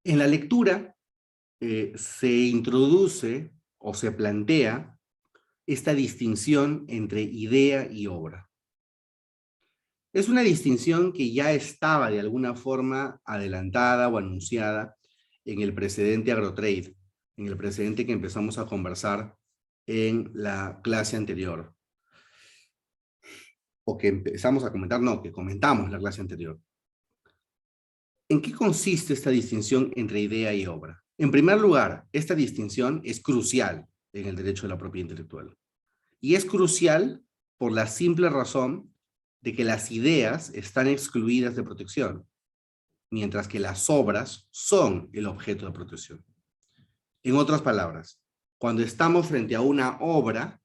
En la lectura se introduce o se plantea esta distinción entre idea y obra. Es una distinción que ya estaba de alguna forma adelantada o anunciada en el precedente Agrotrade, en el precedente que empezamos a conversar en la clase anterior, o que empezamos a comentar, no, que comentamos la clase anterior. ¿En qué consiste esta distinción entre idea y obra? En primer lugar, esta distinción es crucial en el derecho de la propiedad intelectual. Y es crucial por la simple razón de que las ideas están excluidas de protección, mientras que las obras son el objeto de protección. En otras palabras, cuando estamos frente a una obra,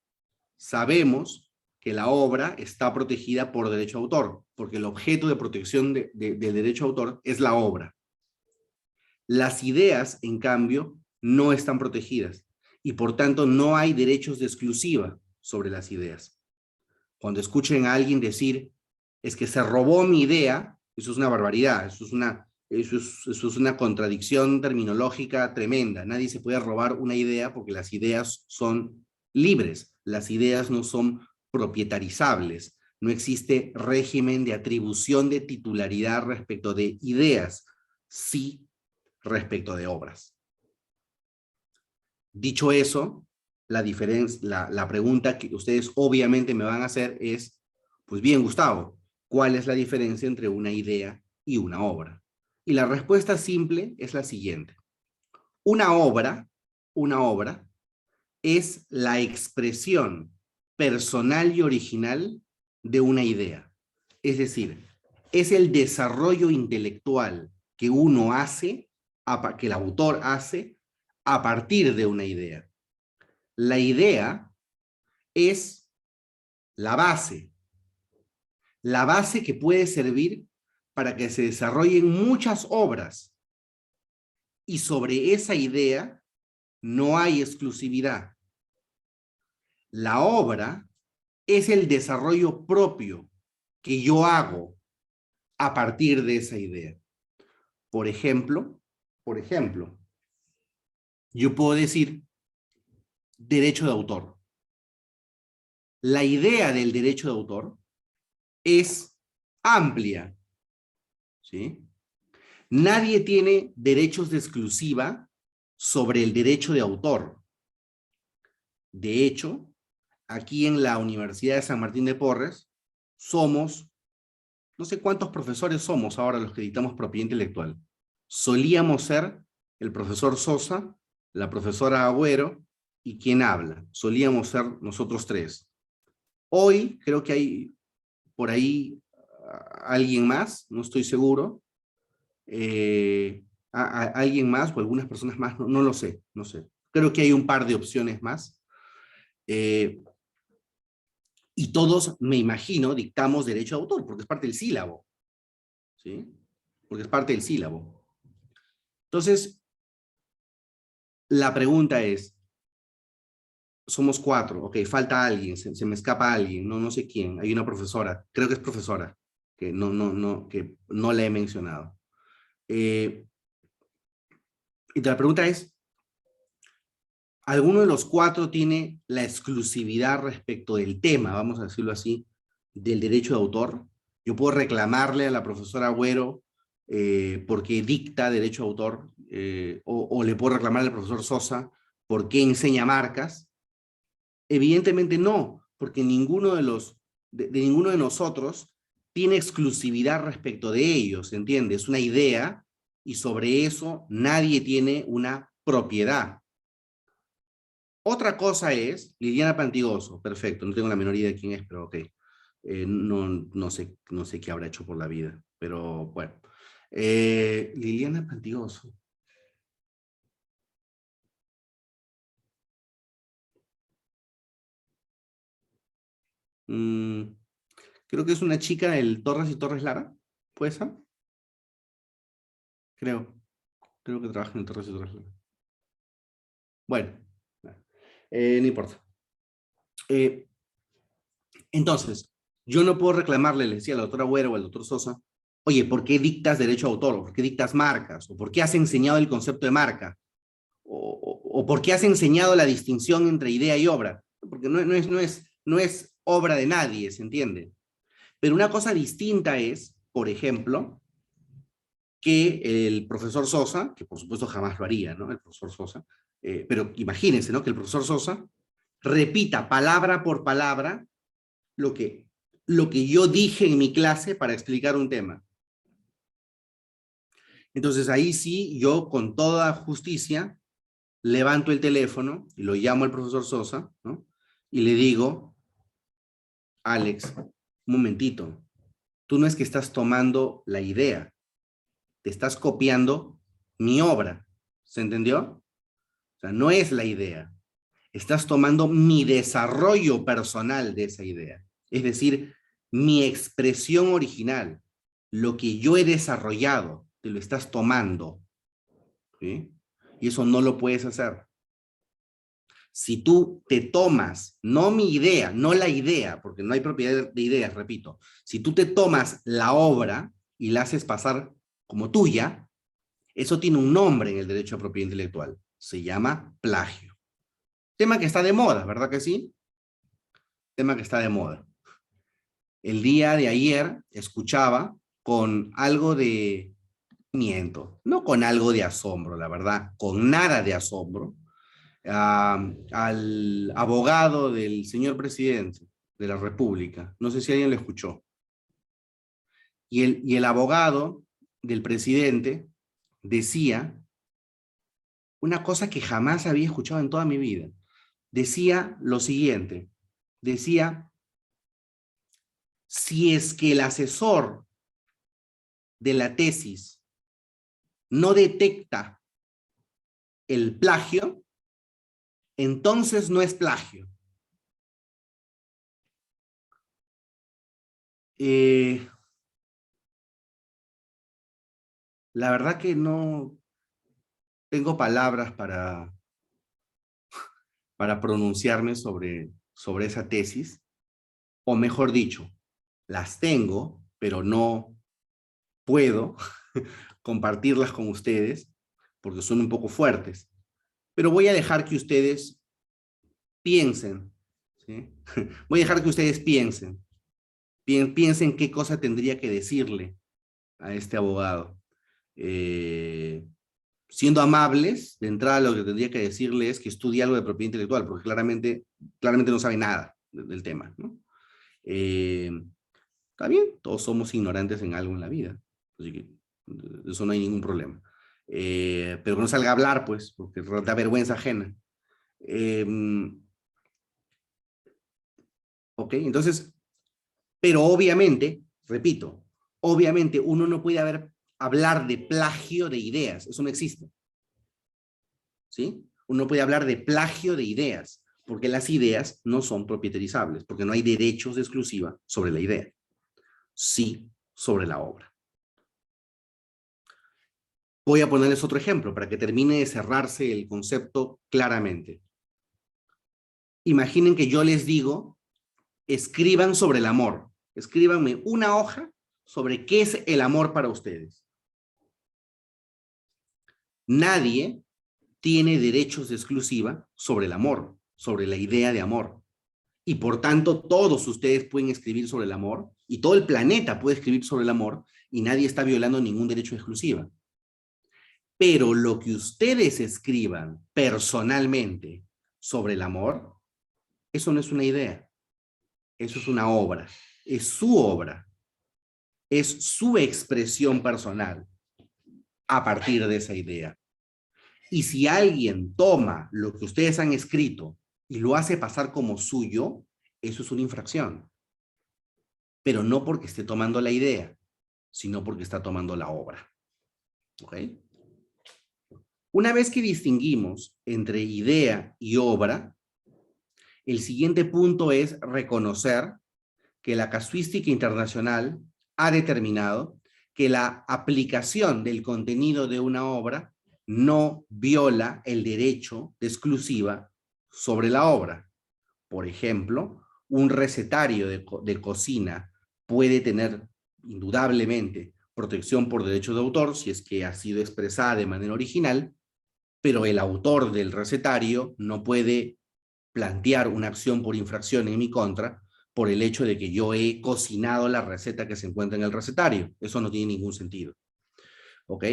sabemos que la obra está protegida por derecho de autor, porque el objeto de protección del derecho de autor es la obra. Las ideas, en cambio, no están protegidas y por tanto no hay derechos de exclusiva sobre las ideas. Cuando escuchen a alguien decir, es que se robó mi idea, eso es una barbaridad, eso es una contradicción terminológica tremenda. Nadie se puede robar una idea porque las ideas son libres, las ideas no son propietarizables, no existe régimen de atribución de titularidad respecto de ideas, sí respecto de obras. Dicho eso, la pregunta que ustedes obviamente me van a hacer es, pues bien, Gustavo, ¿cuál es la diferencia entre una idea y una obra? Y la respuesta simple es la siguiente. Una obra es la expresión personal y original de una idea. Es decir, es el desarrollo intelectual que uno hace, que el autor hace, a partir de una idea. La idea es la base que puede servir para que se desarrollen muchas obras. Y sobre esa idea no hay exclusividad. La obra es el desarrollo propio que yo hago a partir de esa idea. Por ejemplo, yo puedo decir derecho de autor. La idea del derecho de autor es amplia, ¿sí? Nadie tiene derechos de exclusiva sobre el derecho de autor. De hecho, aquí en la Universidad de San Martín de Porres, somos, no sé cuántos profesores somos ahora los que dictamos propiedad intelectual. Solíamos ser el profesor Sosa, la profesora Agüero y quien habla. Solíamos ser nosotros tres. Hoy creo que hay por ahí alguien más, no estoy seguro, alguien más o algunas personas más, no lo sé, no sé. Creo que hay un par de opciones más. Y todos, me imagino, dictamos derecho de autor, porque es parte del sílabo, ¿sí? Porque es parte del sílabo. Entonces, la pregunta es, somos cuatro, ok, falta alguien, se me escapa alguien, no sé quién, hay una profesora, creo que es profesora, que que no la he mencionado. Y la pregunta es, ¿alguno de los cuatro tiene la exclusividad respecto del tema, vamos a decirlo así, del derecho de autor? Yo puedo reclamarle a la profesora Agüero porque dicta derecho de autor, o le puedo reclamar al profesor Sosa porque enseña marcas. Evidentemente no, porque ninguno de ninguno de nosotros tiene exclusividad respecto de ellos, ¿entiendes? Es una idea y sobre eso nadie tiene una propiedad. Otra cosa es Liliana Pantigoso, perfecto, no tengo la menor idea de quién es, pero ok. No sé qué habrá hecho por la vida, pero bueno. Liliana Pantigoso. Mm, creo que es una chica del Torres y Torres Lara, ¿puede ser? Creo, creo que trabaja en el Torres y Torres Lara. Bueno, no importa. Eh, entonces, yo no puedo reclamarle, le decía a la doctora Güero o al doctor Sosa, Oye, ¿por qué dictas derecho de autor? ¿O por qué dictas marcas? ¿O por qué has enseñado el concepto de marca? ¿O por qué has enseñado la distinción entre idea y obra? Porque no es obra de nadie, ¿se entiende? Pero una cosa distinta es, por ejemplo, que el profesor Sosa, que por supuesto jamás lo haría, ¿no? El profesor Sosa, pero imagínense, ¿no? Que el profesor Sosa repita palabra por palabra lo que, lo que yo dije en mi clase para explicar un tema. Entonces ahí sí, yo con toda justicia levanto el teléfono y lo llamo al profesor Sosa, ¿no? Y le digo, Alex, un momentito, tú no es que estás tomando la idea, te estás copiando mi obra, ¿se entendió? O sea, no es la idea, estás tomando mi desarrollo personal de esa idea, es decir, mi expresión original, lo que yo he desarrollado, te lo estás tomando, ¿sí? Y eso no lo puedes hacer. Si tú te tomas, no mi idea, no la idea, porque no hay propiedad de ideas, repito, si tú te tomas la obra y la haces pasar como tuya, eso tiene un nombre en el derecho a propiedad intelectual. Se llama plagio. Tema que está de moda, ¿verdad que sí? Tema que está de moda. El día de ayer escuchaba con algo de miento, no con algo de asombro, la verdad, con nada de asombro, al abogado del señor presidente de la República. No sé si alguien lo escuchó. Y el abogado del presidente decía una cosa que jamás había escuchado en toda mi vida. Decía lo siguiente, decía, si es que el asesor de la tesis no detecta el plagio, entonces no es plagio. Eh, la verdad que no tengo palabras para pronunciarme sobre esa tesis, o mejor dicho, las tengo, pero no puedo compartirlas con ustedes porque son un poco fuertes. Pero voy a dejar que ustedes piensen, ¿sí? Voy a dejar que ustedes piensen, piensen qué cosa tendría que decirle a este abogado. Eh, Siendo amables, de entrada lo que tendría que decirle es que estudie algo de propiedad intelectual, porque claramente no sabe nada del tema, ¿no? Eh, Está bien, todos somos ignorantes en algo en la vida, así que eso no hay ningún problema. Pero que no salga a hablar, pues, porque da vergüenza ajena. Eh, ok, entonces, pero obviamente, repito, obviamente uno no puede hablar de plagio de ideas, eso no existe, ¿sí? Uno puede hablar de plagio de ideas, porque las ideas no son propietarizables, porque no hay derechos de exclusiva sobre la idea, sí sobre la obra. Voy a ponerles otro ejemplo para que termine de cerrarse el concepto claramente. Imaginen que yo les digo, escriban sobre el amor. Escríbanme una hoja sobre qué es el amor para ustedes. Nadie tiene derechos de exclusiva sobre el amor, sobre la idea de amor. Y por tanto, todos ustedes pueden escribir sobre el amor y todo el planeta puede escribir sobre el amor y nadie está violando ningún derecho de exclusiva. Pero lo que ustedes escriban personalmente sobre el amor, eso no es una idea, eso es una obra, es su obra, es su expresión personal a partir de esa idea. Y si alguien toma lo que ustedes han escrito y lo hace pasar como suyo, eso es una infracción. Pero no porque esté tomando la idea, sino porque está tomando la obra. ¿Ok? Una vez que distinguimos entre idea y obra, el siguiente punto es reconocer que la casuística internacional ha determinado que la aplicación del contenido de una obra no viola el derecho de exclusiva sobre la obra. Por ejemplo, un recetario de cocina puede tener indudablemente protección por derecho de autor si es que ha sido expresada de manera original, pero el autor del recetario no puede plantear una acción por infracción en mi contra por el hecho de que yo he cocinado la receta que se encuentra en el recetario. Eso no tiene ningún sentido. ¿Ok?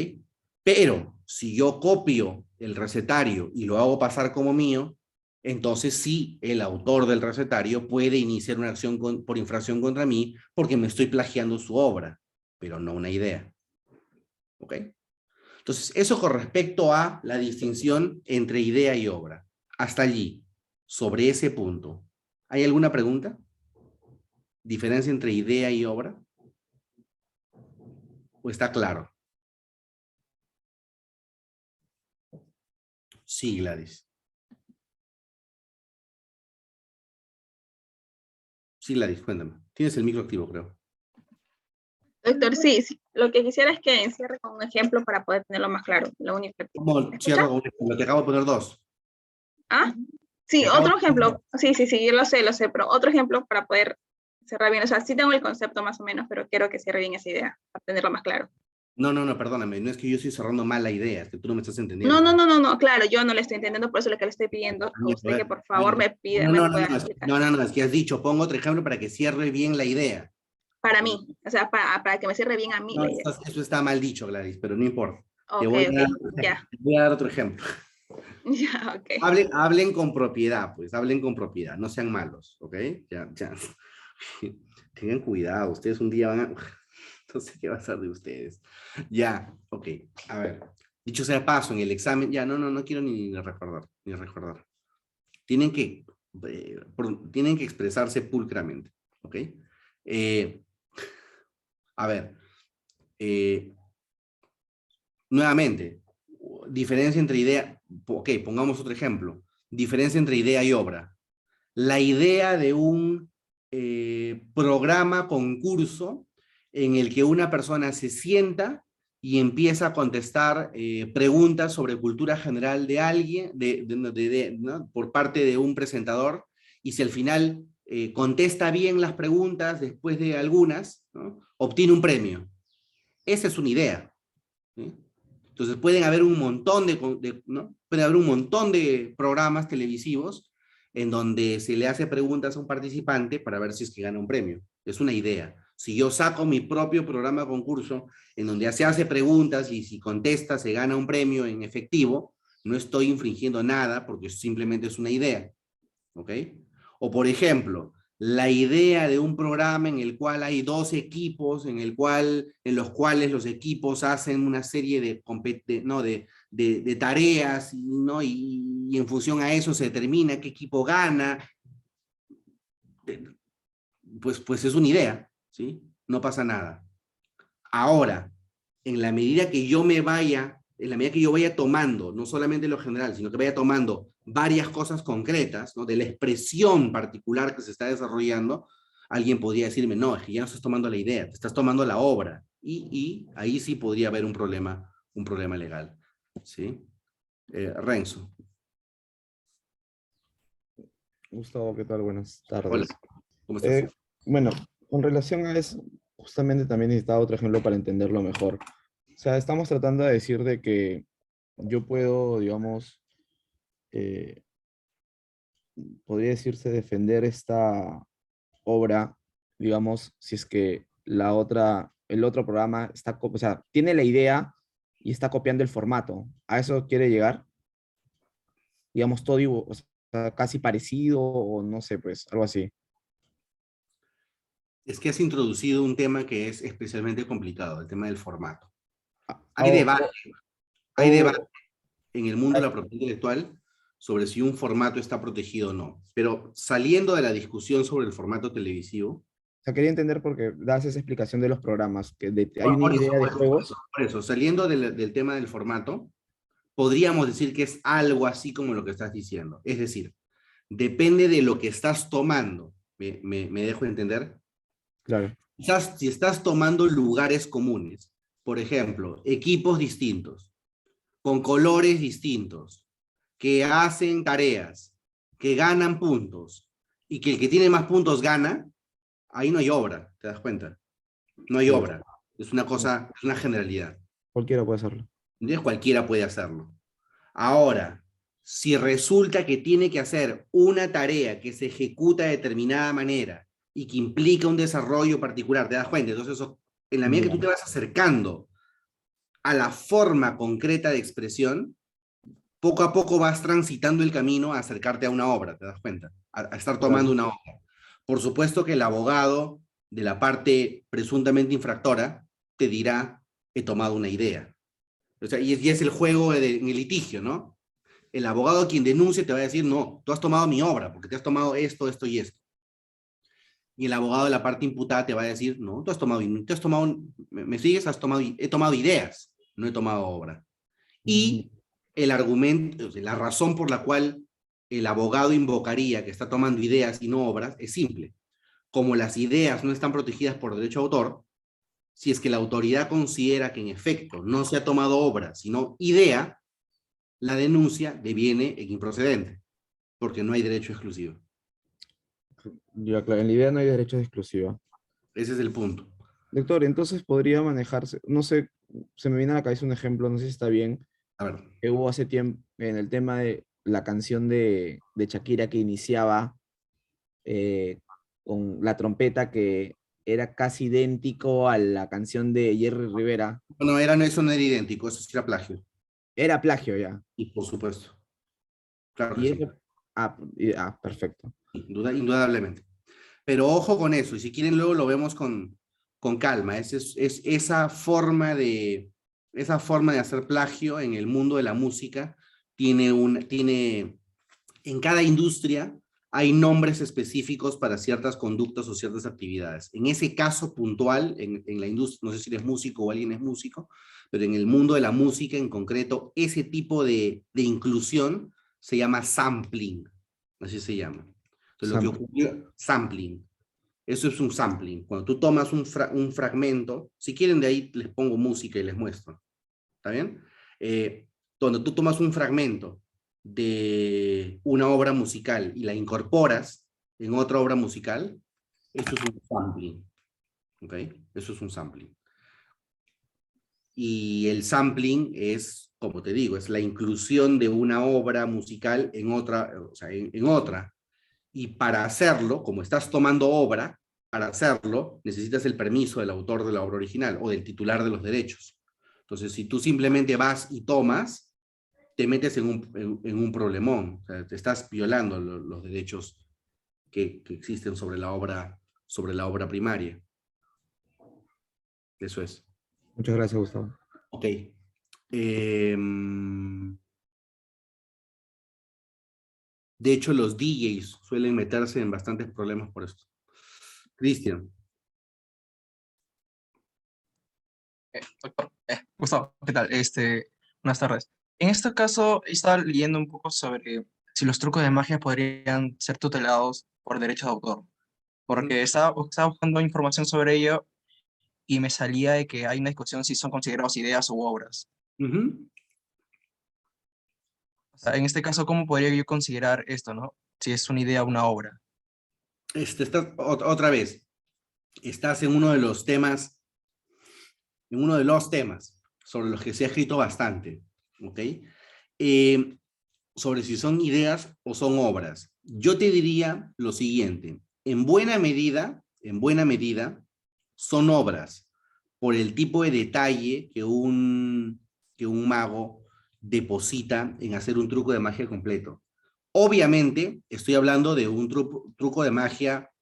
Pero si yo copio el recetario y lo hago pasar como mío, entonces sí, el autor del recetario puede iniciar una acción por infracción contra mí porque me estoy plagiando su obra, pero no una idea. ¿Ok? Entonces, eso con respecto a la distinción entre idea y obra. Hasta allí, sobre ese punto. ¿Hay alguna pregunta? ¿Diferencia entre idea y obra? ¿O está claro? Sí, Gladys. Sí, Gladys, cuéntame. Tienes el micro activo, creo. Doctor, sí, sí. Lo que quisiera es que encierre con un ejemplo para poder tenerlo más claro. Lo único que ¿Cómo cierro con un ejemplo? Te acabo de poner dos. ¿Ah? Sí, otro ejemplo. Sí, yo lo sé, pero otro ejemplo para poder cerrar bien. O sea, sí tengo el concepto más o menos, pero quiero que cierre bien esa idea, para tenerlo más claro. No, perdóname. No es que yo estoy cerrando mal la idea, es que tú no me estás entendiendo. No, claro, yo no le estoy entendiendo, por eso es lo que le estoy pidiendo a usted que por favor me pida, me pueda explicar. Es que has dicho, pongo otro ejemplo para que cierre bien la idea. Para mí, o sea, para que me cierre bien a mí No, la idea. eso está mal dicho, Gladys, pero no importa. Te Ok, ya. voy a dar otro ejemplo. Ya, ok. Hablen con propiedad, pues, hablen con propiedad, no sean malos, ¿ok? Ya. Tengan cuidado, ustedes un día van a... No sé qué va a ser de ustedes. Ya, ok, a ver. Dicho sea paso, en el examen, ya, no quiero ni recordar. Tienen que, tienen que expresarse pulcramente, ¿ok? A ver, nuevamente, diferencia entre idea, ok, pongamos otro ejemplo, diferencia entre idea y obra. La idea de un programa, concurso, en el que una persona se sienta y empieza a contestar preguntas sobre cultura general de alguien, ¿no? Por parte de un presentador, y si al final contesta bien las preguntas después de algunas, ¿no? Obtiene un premio. Esa es una idea. ¿Sí? Entonces pueden haber un montón ¿no? Puede haber un montón de programas televisivos en donde se le hace preguntas a un participante para ver si es que gana un premio. Es una idea. Si yo saco mi propio programa concurso en donde se hace preguntas y si contesta se gana un premio en efectivo, no estoy infringiendo nada porque simplemente es una idea. ¿Ok? O por ejemplo, la idea de un programa en el cual hay dos equipos, en los cuales los equipos hacen una serie de tareas, ¿no? Y en función a eso se determina qué equipo gana, pues es una idea, ¿sí? No pasa nada. Ahora, en la medida que yo vaya tomando, no solamente lo general, sino que vaya tomando varias cosas concretas, ¿no? De la expresión particular que se está desarrollando, alguien podría decirme, no, es que ya no estás tomando la idea, te estás tomando la obra. Y ahí sí podría haber un problema legal. ¿Sí? Renzo. Gustavo, ¿qué tal? Buenas Hola, tardes. ¿cómo estás? Bueno, con relación a eso, justamente también necesitaba otro ejemplo para entenderlo mejor. O sea, estamos tratando de decir de que yo puedo, digamos, eh, podría decirse defender esta obra, digamos, si es que el otro programa está, o sea, tiene la idea y está copiando el formato. ¿A eso quiere llegar? Digamos, todo o sea, casi parecido o no sé, pues, algo así. Es que has introducido un tema que es especialmente complicado, el tema del formato. Ah, Hay debate, hay debate o- en el mundo de la propiedad intelectual sobre si un formato está protegido o no. Pero saliendo de la discusión sobre el formato televisivo. O sea, quería entender porque das esa explicación de los programas, que hay Por, una por eso, idea de por eso, por juegos. eso, por eso, saliendo del tema del formato, podríamos decir que es algo así como lo que estás diciendo. Es decir, depende de lo que estás tomando. ¿Me dejo entender? Claro, Quizás si estás tomando lugares comunes, por ejemplo, equipos distintos, con colores distintos, que hacen tareas, que ganan puntos, y que el que tiene más puntos gana, ahí no hay obra, ¿te das cuenta? No hay sí. obra. Es una cosa, es una generalidad. Cualquiera puede hacerlo. Entonces cualquiera puede hacerlo. Ahora, si resulta que tiene que hacer una tarea que se ejecuta de determinada manera y que implica un desarrollo particular, ¿te das cuenta? Entonces, eso, en la medida que tú te vas acercando a la forma concreta de expresión, poco a poco vas transitando el camino a acercarte a una obra, ¿te das cuenta? A estar tomando una obra. Por supuesto que el abogado de la parte presuntamente infractora te dirá, he tomado una idea. O sea, y es el juego en el litigio, ¿no? El abogado quien denuncie te va a decir, no, tú has tomado mi obra, porque te has tomado esto, esto y esto. Y el abogado de la parte imputada te va a decir, no, ¿me sigues? He tomado ideas, no he tomado obra. Y el argumento, la razón por la cual el abogado invocaría que está tomando ideas y no obras es simple. Como las ideas no están protegidas por derecho de autor, si es que la autoridad considera que en efecto no se ha tomado obra, sino idea, la denuncia deviene en improcedente, porque no hay derecho exclusivo. Ya, claro, en la idea no hay derecho de exclusiva. Ese es el punto. Doctor, entonces podría manejarse, no sé, se me viene a la cabeza un ejemplo, no sé si está bien, A ver. que hubo hace tiempo en el tema de la canción de Shakira que iniciaba con la trompeta que era casi idéntico a la canción de Jerry Rivera. No, eso no era idéntico, eso sí era plagio. Era plagio ya. Y por supuesto. Claro que Y sí. eso, perfecto. Indudablemente. Pero ojo con eso, y si quieren luego lo vemos con calma. Esa forma de hacer plagio en el mundo de la música en cada industria hay nombres específicos para ciertas conductas o ciertas actividades. En ese caso puntual, en la industria, no sé si eres músico o alguien es músico, pero en el mundo de la música en concreto, ese tipo de inclusión se llama sampling, así se llama. Entonces, lo que ocurrió, sampling. Eso es un sampling. Cuando tú tomas un fragmento, si quieren de ahí les pongo música y les muestro. ¿Está bien? Cuando tú tomas un fragmento de una obra musical y la incorporas en otra obra musical, eso es un sampling. ¿Ok? Eso es un sampling. Y el sampling es, como te digo, es la inclusión de una obra musical en otra, o sea, en otra. Y para hacerlo, como estás tomando obra, para hacerlo necesitas el permiso del autor de la obra original o del titular de los derechos. Entonces, si tú simplemente vas y tomas, te metes en un problemón. O sea, te estás violando los derechos que existen sobre la obra primaria. Eso es. Muchas gracias, Gustavo. Ok. De hecho, los DJs suelen meterse en bastantes problemas por esto. Cristian. Doctor, Gustavo, ¿qué tal? Buenas tardes. En este caso, estaba leyendo un poco sobre si los trucos de magia podrían ser tutelados por derechos de autor, porque estaba buscando información sobre ello y me salía de que hay una discusión si son considerados ideas u obras. O sea, en este caso, ¿cómo podría yo considerar esto, no? Si es una idea o una obra. Otra vez, estás en uno de los temas sobre los que se ha escrito bastante, ¿ok? Sobre si son ideas o son obras. Yo te diría lo siguiente, en buena medida, son obras por el tipo de detalle que un mago deposita en hacer un truco de magia completo. Obviamente, estoy hablando de un truco de magia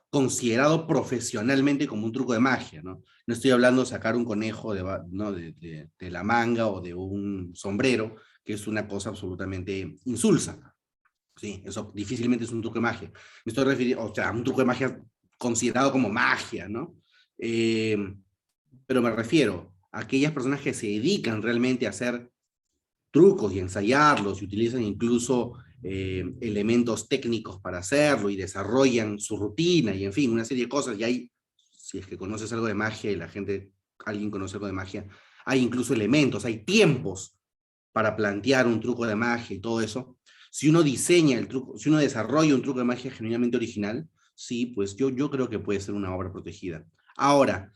considerado profesionalmente como un truco de magia, ¿no? No estoy hablando de sacar un conejo de la manga o de un sombrero, que es una cosa absolutamente insulsa. Sí, eso difícilmente es un truco de magia. Me estoy refiriendo, o sea, un truco de magia considerado como magia, ¿no? Pero me refiero a aquellas personas que se dedican realmente a hacer trucos y ensayarlos y utilizan incluso elementos técnicos para hacerlo y desarrollan su rutina y en fin, una serie de cosas. Y hay, si es que conoces algo de magia y alguien conoce algo de magia, hay incluso elementos, hay tiempos para plantear un truco de magia y todo eso. Si uno diseña el truco, si uno desarrolla un truco de magia genuinamente original, sí, pues yo creo que puede ser una obra protegida. Ahora,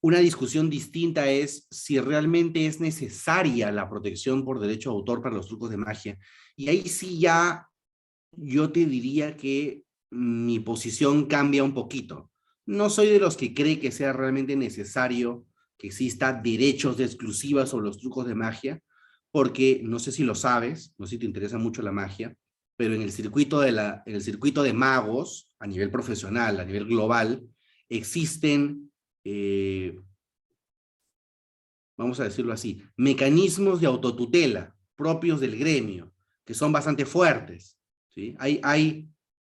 Una discusión distinta es si realmente es necesaria la protección por derecho de autor para los trucos de magia. Y ahí sí ya yo te diría que mi posición cambia un poquito. No soy de los que cree que sea realmente necesario que exista derechos de exclusiva sobre los trucos de magia, porque no sé si lo sabes, no sé si te interesa mucho la magia, pero en el circuito en el circuito de magos, a nivel profesional, a nivel global, existen, vamos a decirlo así, mecanismos de autotutela propios del gremio, que son bastante fuertes, ¿sí?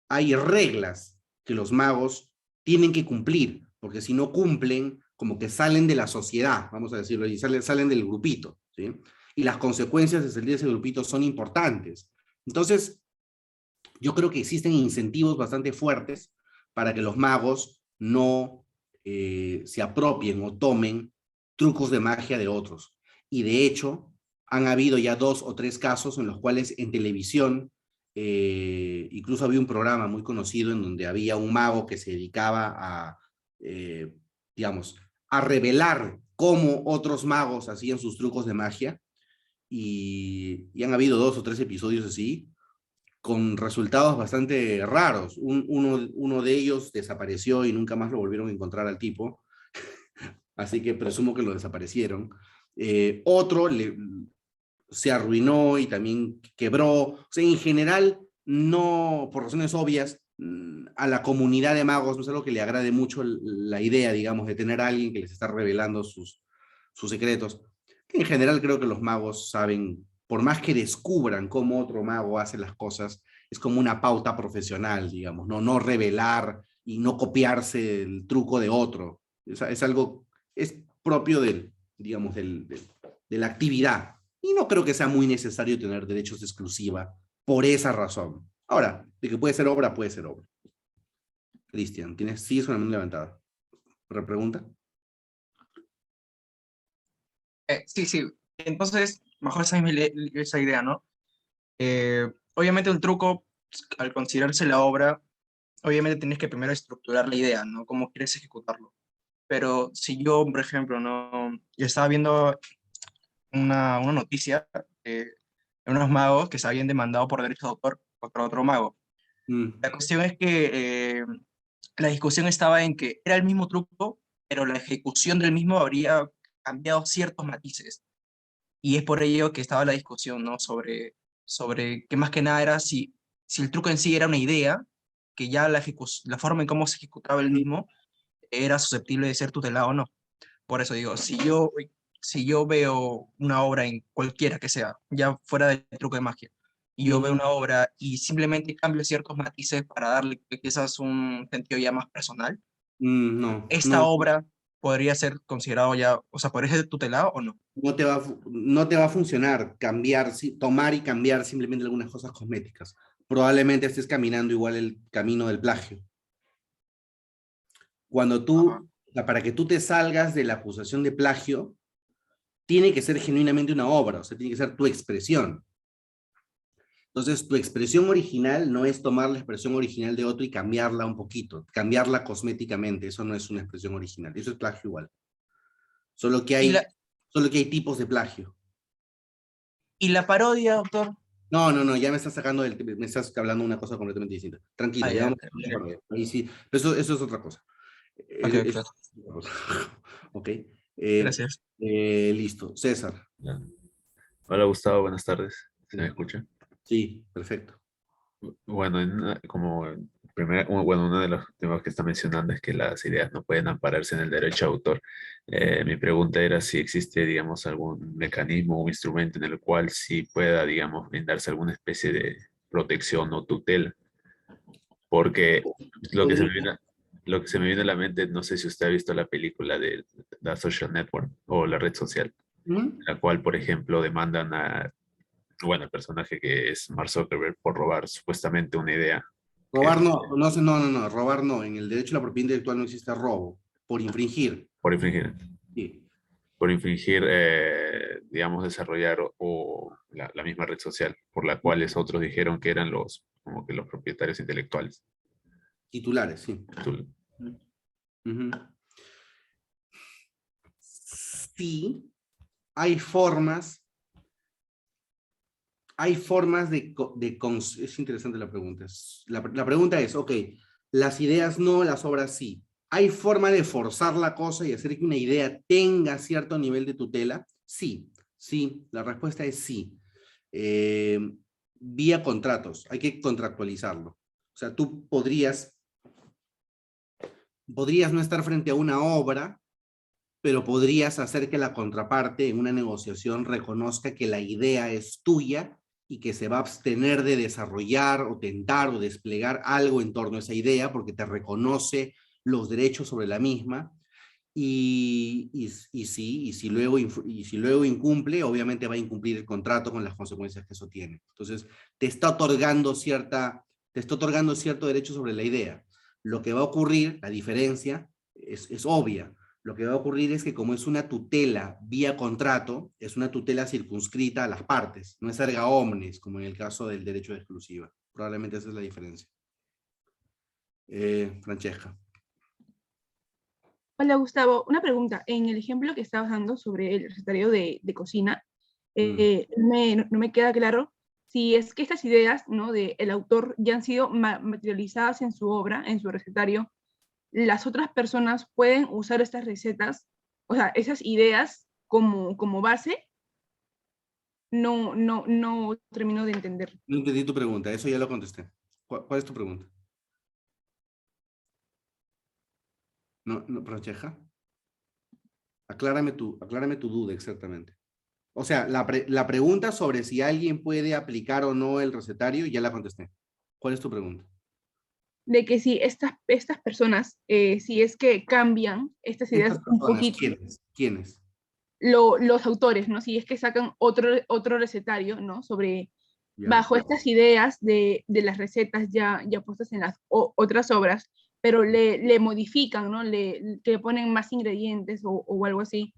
Hay reglas que los magos tienen que cumplir, porque si no cumplen, como que salen de la sociedad, vamos a decirlo, y salen del grupito, ¿sí? Y las consecuencias de salir de ese grupito son importantes. Entonces, yo creo que existen incentivos bastante fuertes para que los magos no se apropien o tomen trucos de magia de otros. Y de hecho, han habido ya 2 o 3 casos en los cuales en televisión, incluso había un programa muy conocido en donde había un mago que se dedicaba a, digamos, a revelar cómo otros magos hacían sus trucos de magia. Y han habido 2 o 3 episodios así, con resultados bastante raros. Uno de ellos desapareció y nunca más lo volvieron a encontrar al tipo, así que presumo que lo desaparecieron. Otro se arruinó y también quebró. O sea, en general, no, por razones obvias, a la comunidad de magos no es algo que le agrade mucho la idea, digamos, de tener a alguien que les está revelando sus secretos. En general creo que los magos saben, por más que descubran cómo otro mago hace las cosas, es como una pauta profesional, digamos, no revelar y no copiarse el truco de otro. Es algo, es propio digamos, de la actividad. Y no creo que sea muy necesario tener derechos de exclusiva por esa razón. Ahora, de que puede ser obra, puede ser obra. Cristian, sigues con la mano levantada. ¿Repregunta? Sí, sí. Entonces, mejor esa idea, ¿no? Obviamente un truco, al considerarse la obra, obviamente tienes que primero estructurar la idea, ¿no? Cómo quieres ejecutarlo. Pero si yo, por ejemplo, no, yo estaba viendo una noticia de unos magos que se habían demandado por derechos de autor contra otro mago. La cuestión es que la discusión estaba en que era el mismo truco, pero la ejecución del mismo habría cambiado ciertos matices. Y es por ello que estaba la discusión, ¿no? Sobre que más que nada era si el truco en sí era una idea, que ya la forma en cómo se ejecutaba el mismo era susceptible de ser tutelado o no. Por eso digo, si yo veo una obra en cualquiera que sea, ya fuera del truco de magia, y yo veo una obra y simplemente cambio ciertos matices para darle quizás un sentido ya más personal, No, esta no, obra podría ser considerado ya, o sea, podría ser tutelado o no. no te va a funcionar cambiar, tomar y cambiar simplemente algunas cosas cosméticas. Probablemente estés caminando igual el camino del plagio. Cuando Ajá. para que tú te salgas de la acusación de plagio, tiene que ser genuinamente una obra, o sea, tiene que ser tu expresión. Entonces, tu expresión original no es tomar la expresión original de otro y cambiarla un poquito, cambiarla cosméticamente, eso no es una expresión original, eso es plagio igual. Solo que Y la, hay, solo que hay tipos de plagio. y la parodia, doctor. No, ya me estás me estás hablando de una cosa completamente distinta. Ah, Tranquilo, ya ya, vamos ok, a hablar. Ahí sí, eso es otra cosa. ok, Es ok, otra cosa. Ok. gracias. Listo. César. Ya. Hola Gustavo, buenas tardes. ¿Se me escucha? Sí, perfecto. Bueno, bueno, uno de los temas que está mencionando es que las ideas no pueden ampararse en el derecho de autor. Mi pregunta era si existe, digamos, algún mecanismo o instrumento en el cual sí pueda, digamos, brindarse alguna especie de protección o tutela. Porque lo que se me Podría- viene, lo que se me viene a la mente, no sé si usted ha visto la película de The Social Network o la red social, ¿Mm? la cual, por ejemplo, demandan bueno, el personaje que es Mark Zuckerberg por robar supuestamente una idea que Robar no, robar no. En el derecho a la propiedad intelectual no existe robo, por infringir. por infringir, Sí. digamos, desarrollar o la misma red social, por la cual otros dijeron que eran como que los propietarios intelectuales. Titulares, sí. Tú- Ujú. sí, hay formas es interesante la pregunta. La pregunta es, ok, las ideas no, las obras sí. ¿Hay forma de forzar la cosa y hacer que una idea tenga cierto nivel de tutela? Sí, sí, la respuesta es sí. Vía contratos, hay que contractualizarlo. O sea, tú podrías no estar frente a una obra, pero podrías hacer que la contraparte en una negociación reconozca que la idea es tuya y que se va a abstener de desarrollar o tentar o desplegar algo en torno a esa idea porque te reconoce los derechos sobre la misma. Y si luego incumple, obviamente va a incumplir el contrato con las consecuencias que eso tiene. Entonces, te está otorgando cierto derecho sobre la idea. Lo que va a ocurrir, la diferencia, es obvia. Lo que va a ocurrir es que como es una tutela vía contrato, es una tutela circunscrita a las partes, no es erga omnes, como en el caso del derecho de exclusiva. Probablemente esa es la diferencia. Francesca. Hola Gustavo, una pregunta. En el ejemplo que estabas dando sobre el recetario de cocina, no me queda claro si es que estas ideas, ¿no?, del autor ya han sido materializadas en su obra, en su recetario. Las otras personas pueden usar estas recetas, o sea, esas ideas como base. No termino de entender. No entendí tu pregunta, eso ya lo contesté. ¿Cuál es tu pregunta? No, Francesca. Aclárame tu duda exactamente. O sea, la pregunta sobre si alguien puede aplicar o no el recetario, ya la contesté. ¿Cuál es tu pregunta? De que si estas personas, si es que cambian estas ideas Estas un personas, poquito, ¿quiénes? los autores, ¿no? Si es que sacan otro recetario, ¿no? Sobre, Ya. bajo estas ideas de las recetas ya puestas en las otras obras, pero le modifican, ¿no? Que ponen más ingredientes o algo así.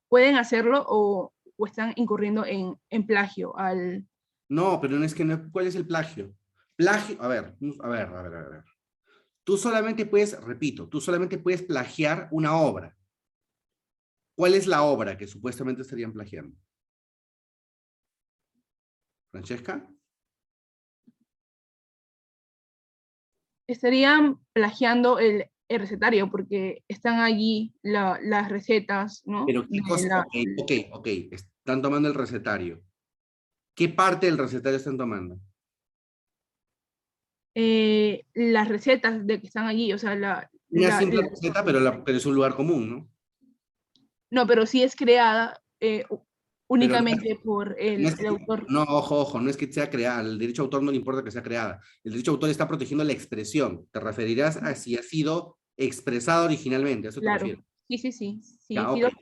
¿Pueden hacerlo o están incurriendo en plagio al... No, pero no es que no. ¿Cuál es el plagio? Plagio, a ver. Tú solamente puedes, repito, tú solamente puedes plagiar una obra. ¿Cuál es la obra que supuestamente estarían plagiando? ¿Francesca? Estarían plagiando el recetario porque están allí las recetas, ¿no? Pero qué cosa, ok. Están tomando el recetario. ¿Qué parte del recetario están tomando? Las recetas de que están allí, o sea, Una simple receta, pero es un lugar común, ¿no? no, pero sí es creada Pero únicamente por no es el que, autor. no, ojo, no es que sea creada. El derecho de autor no le importa que sea creada. El derecho de autor está protegiendo la expresión. Te referirás a si ha sido expresada originalmente, a eso te Claro, refieres. sí, Ya, sí, ok.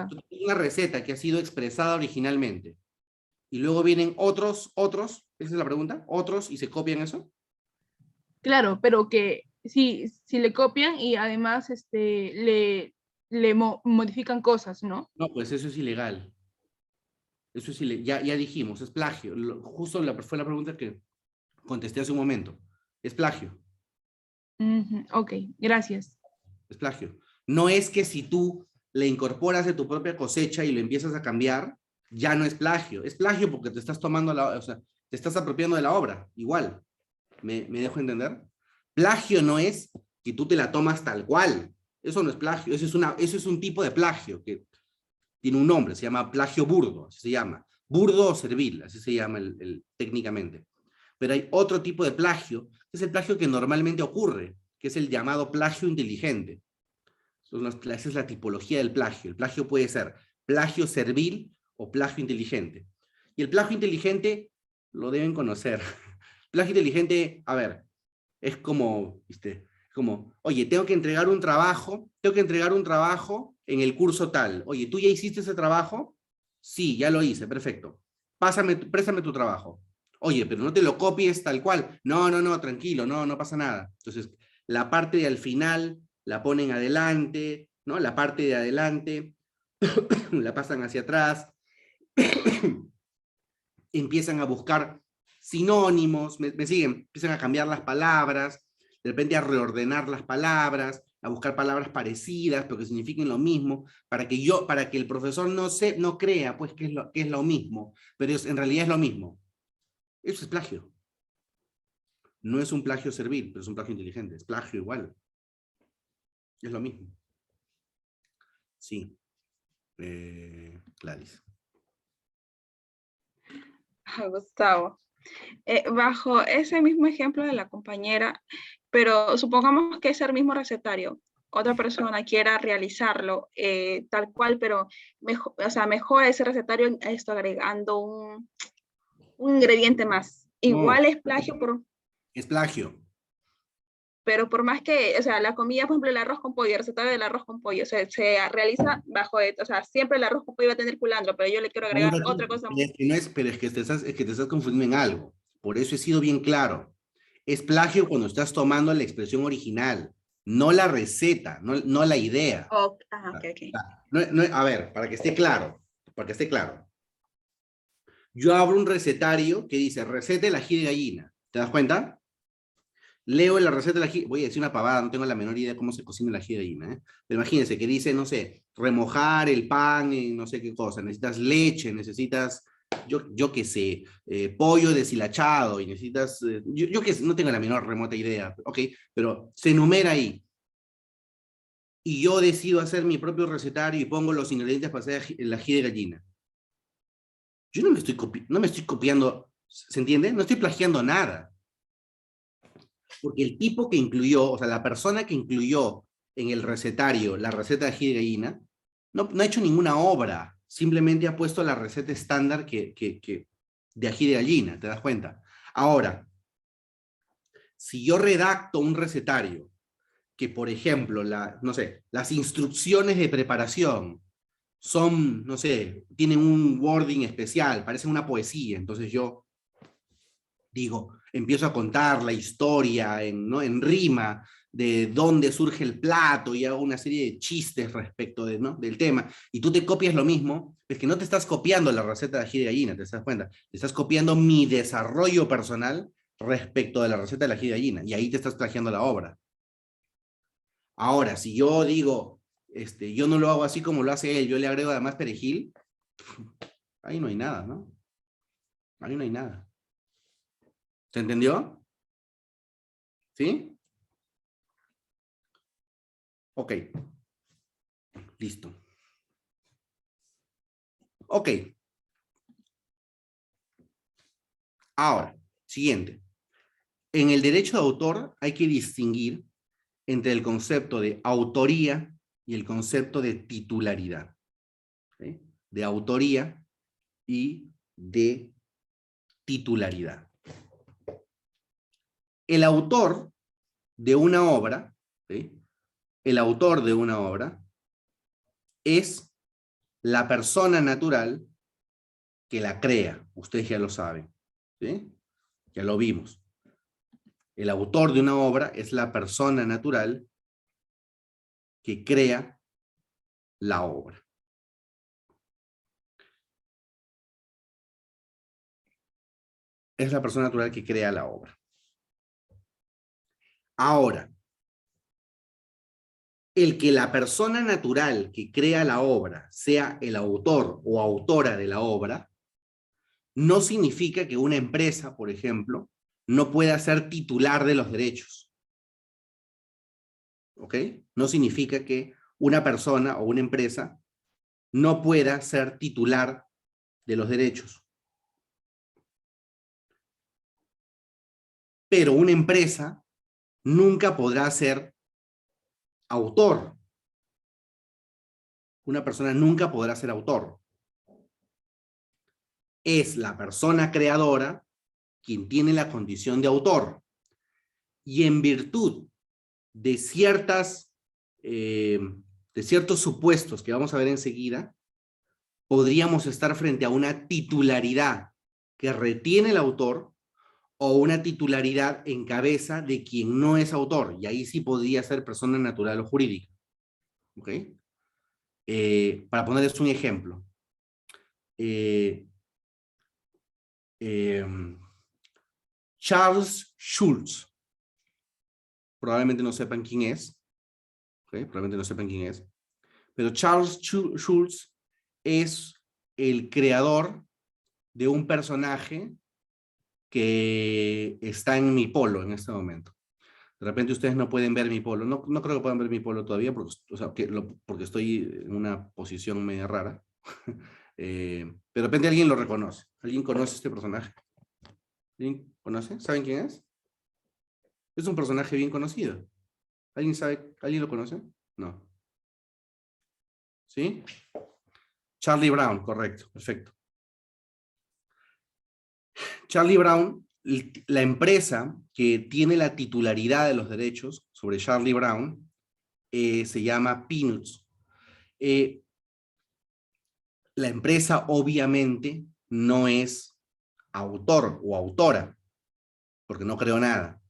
Tú tienes una receta que ha sido expresada originalmente. Y luego vienen otros, esa es la pregunta, otros y se copian eso. claro, pero que si le copian y además le modifican cosas, ¿no? No, pues eso es ilegal. Eso es ilegal. Ya dijimos, es plagio. Justo fue la pregunta que contesté hace un momento. Es plagio. Ujú, ok, gracias. Es plagio. No es que si tú le incorporas de tu propia cosecha y lo empiezas a cambiar, ya no es plagio. Es plagio porque te estás tomando o sea, te estás apropiando de la obra. Igual. ¿Me dejo entender? Plagio no es que tú te la tomas tal cual. Eso no es plagio. Eso es un tipo de plagio que tiene un nombre. Se llama plagio burdo. Así se llama. Burdo o servil. Así se llama técnicamente. Pero hay otro tipo de plagio, que es el plagio que normalmente ocurre, que es el llamado plagio inteligente. Esa es la tipología del plagio. El plagio puede ser plagio servil o plagio inteligente. Y el plagio inteligente lo deben conocer. Plagio inteligente, a ver, es como, ¿viste? Como, oye, tengo que entregar un trabajo en el curso tal. Oye, ¿tú ya hiciste ese trabajo? Sí, ya lo hice, perfecto. Préstame tu trabajo. Oye, pero no te lo copies tal cual. No, tranquilo, no pasa nada. Entonces, la parte de al final la ponen adelante, ¿no? La parte de adelante la pasan hacia atrás, empiezan a buscar sinónimos, me siguen, empiezan a cambiar las palabras, de repente a reordenar las palabras, a buscar palabras parecidas, pero que signifiquen lo mismo, para que el profesor no crea pues que es lo mismo, pero en realidad es lo mismo. Eso es plagio. No es un plagio servil, pero es un plagio inteligente. Es plagio igual. Es lo mismo. Sí. Gladys. Gustavo, bajo ese mismo ejemplo de la compañera, pero supongamos que es el mismo recetario, otra persona quiera realizarlo tal cual, pero mejora ese recetario agregando un ingrediente más. No, Igual es plagio, es plagio. pero por más que, la comida, por ejemplo, el arroz con pollo, el recetario del arroz con pollo, se realiza bajo, siempre el arroz con pollo va a tener culantro, pero yo le quiero agregar otra cosa. Pero es que te estás confundiendo en algo. Por eso he sido bien claro. Es plagio cuando estás tomando la expresión original, no la receta, no la idea. Ok. A ver, para que esté claro. Yo abro un recetario que dice receta del ají de gallina. ¿Te das cuenta? Leo la receta del ají, voy a decir una pavada, no tengo la menor idea de cómo se cocina el ají de gallina, ¿eh? Pero imagínense que dice, no sé, remojar el pan en no sé qué cosa, necesitas leche, necesitas, yo qué sé, pollo deshilachado, y necesitas, yo que sé, no tengo la menor remota idea, ok, pero se enumera ahí. Y yo decido hacer mi propio recetario y pongo los ingredientes para hacer el ají de gallina. Yo no me estoy copiando, ¿se entiende? No estoy plagiando nada. Porque el tipo que incluyó, o sea, la persona que incluyó en el recetario la receta de ají de gallina, no ha hecho ninguna obra, simplemente ha puesto la receta estándar de ají de gallina, ¿te das cuenta? Ahora, si yo redacto un recetario que, por ejemplo, no sé, las instrucciones de preparación son, no sé, tienen un wording especial, parecen una poesía, entonces yo digo, empiezo a contar la historia en rima de dónde surge el plato y hago una serie de chistes respecto del tema, y tú te copias lo mismo, es que no te estás copiando la receta de ají de gallina, ¿te das cuenta? Te estás copiando mi desarrollo personal respecto de la receta de ají de gallina, y ahí te estás plagiando la obra. Ahora, si yo digo, yo no lo hago así como lo hace él, yo le agrego además perejil, ahí no hay nada, ¿no? Ahí no hay nada. ¿Se entendió? ¿Sí? Ok. Listo. Ok. Ahora, siguiente. En el derecho de autor hay que distinguir entre el concepto de autoría y el concepto de titularidad. ¿Sí? De autoría y de titularidad. El autor de una obra, ¿sí? El autor de una obra es la persona natural que la crea. Ustedes ya lo saben, ¿sí? Ya lo vimos. El autor de una obra es la persona natural que crea la obra. Es la persona natural que crea la obra. Ahora, el que la persona natural que crea la obra sea el autor o autora de la obra, no significa que una empresa, por ejemplo, no pueda ser titular de los derechos. ¿Ok? No significa que una persona o una empresa no pueda ser titular de los derechos. Pero una empresa nunca podrá ser autor. Una persona nunca podrá ser autor. Es la persona creadora quien tiene la condición de autor. Y en virtud de ciertos supuestos que vamos a ver enseguida, podríamos estar frente a una titularidad que retiene el autor o una titularidad en cabeza de quien no es autor, y ahí sí podría ser persona natural o jurídica. ¿Ok? Para ponerles un ejemplo. Charles Schulz, probablemente no sepan quién es, Probablemente no sepan quién es. Pero Charles Schulz es el creador de un personaje que está en mi polo en este momento. De repente ustedes no pueden ver mi polo. No, no creo que puedan ver mi polo todavía porque, o sea, porque estoy en una posición media rara. Pero de repente alguien lo reconoce. ¿Alguien conoce este personaje? ¿Alguien conoce? ¿Saben quién es? Es un personaje bien conocido. ¿Alguien sabe? ¿Alguien lo conoce? No. ¿Sí? Charlie Brown, correcto, perfecto. Charlie Brown, la empresa que tiene la titularidad de los derechos sobre Charlie Brown, se llama Peanuts. La empresa obviamente no es autor o autora, porque no creó nada.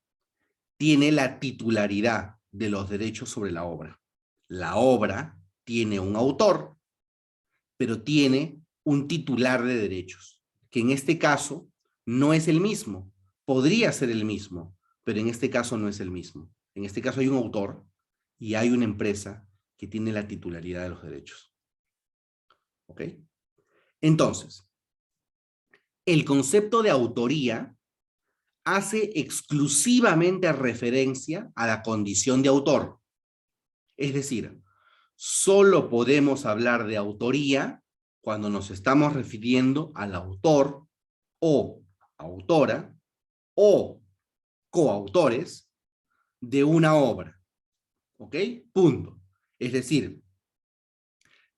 Tiene la titularidad de los derechos sobre la obra. La obra tiene un autor, pero tiene un titular de derechos, que en este caso no es el mismo. Podría ser el mismo, pero en este caso no es el mismo. En este caso hay un autor y hay una empresa que tiene la titularidad de los derechos. ¿Ok? Entonces, el concepto de autoría hace exclusivamente referencia a la condición de autor. Es decir, solo podemos hablar de autoría cuando nos estamos refiriendo al autor o autora o coautores de una obra. ¿Ok? Punto. Es decir,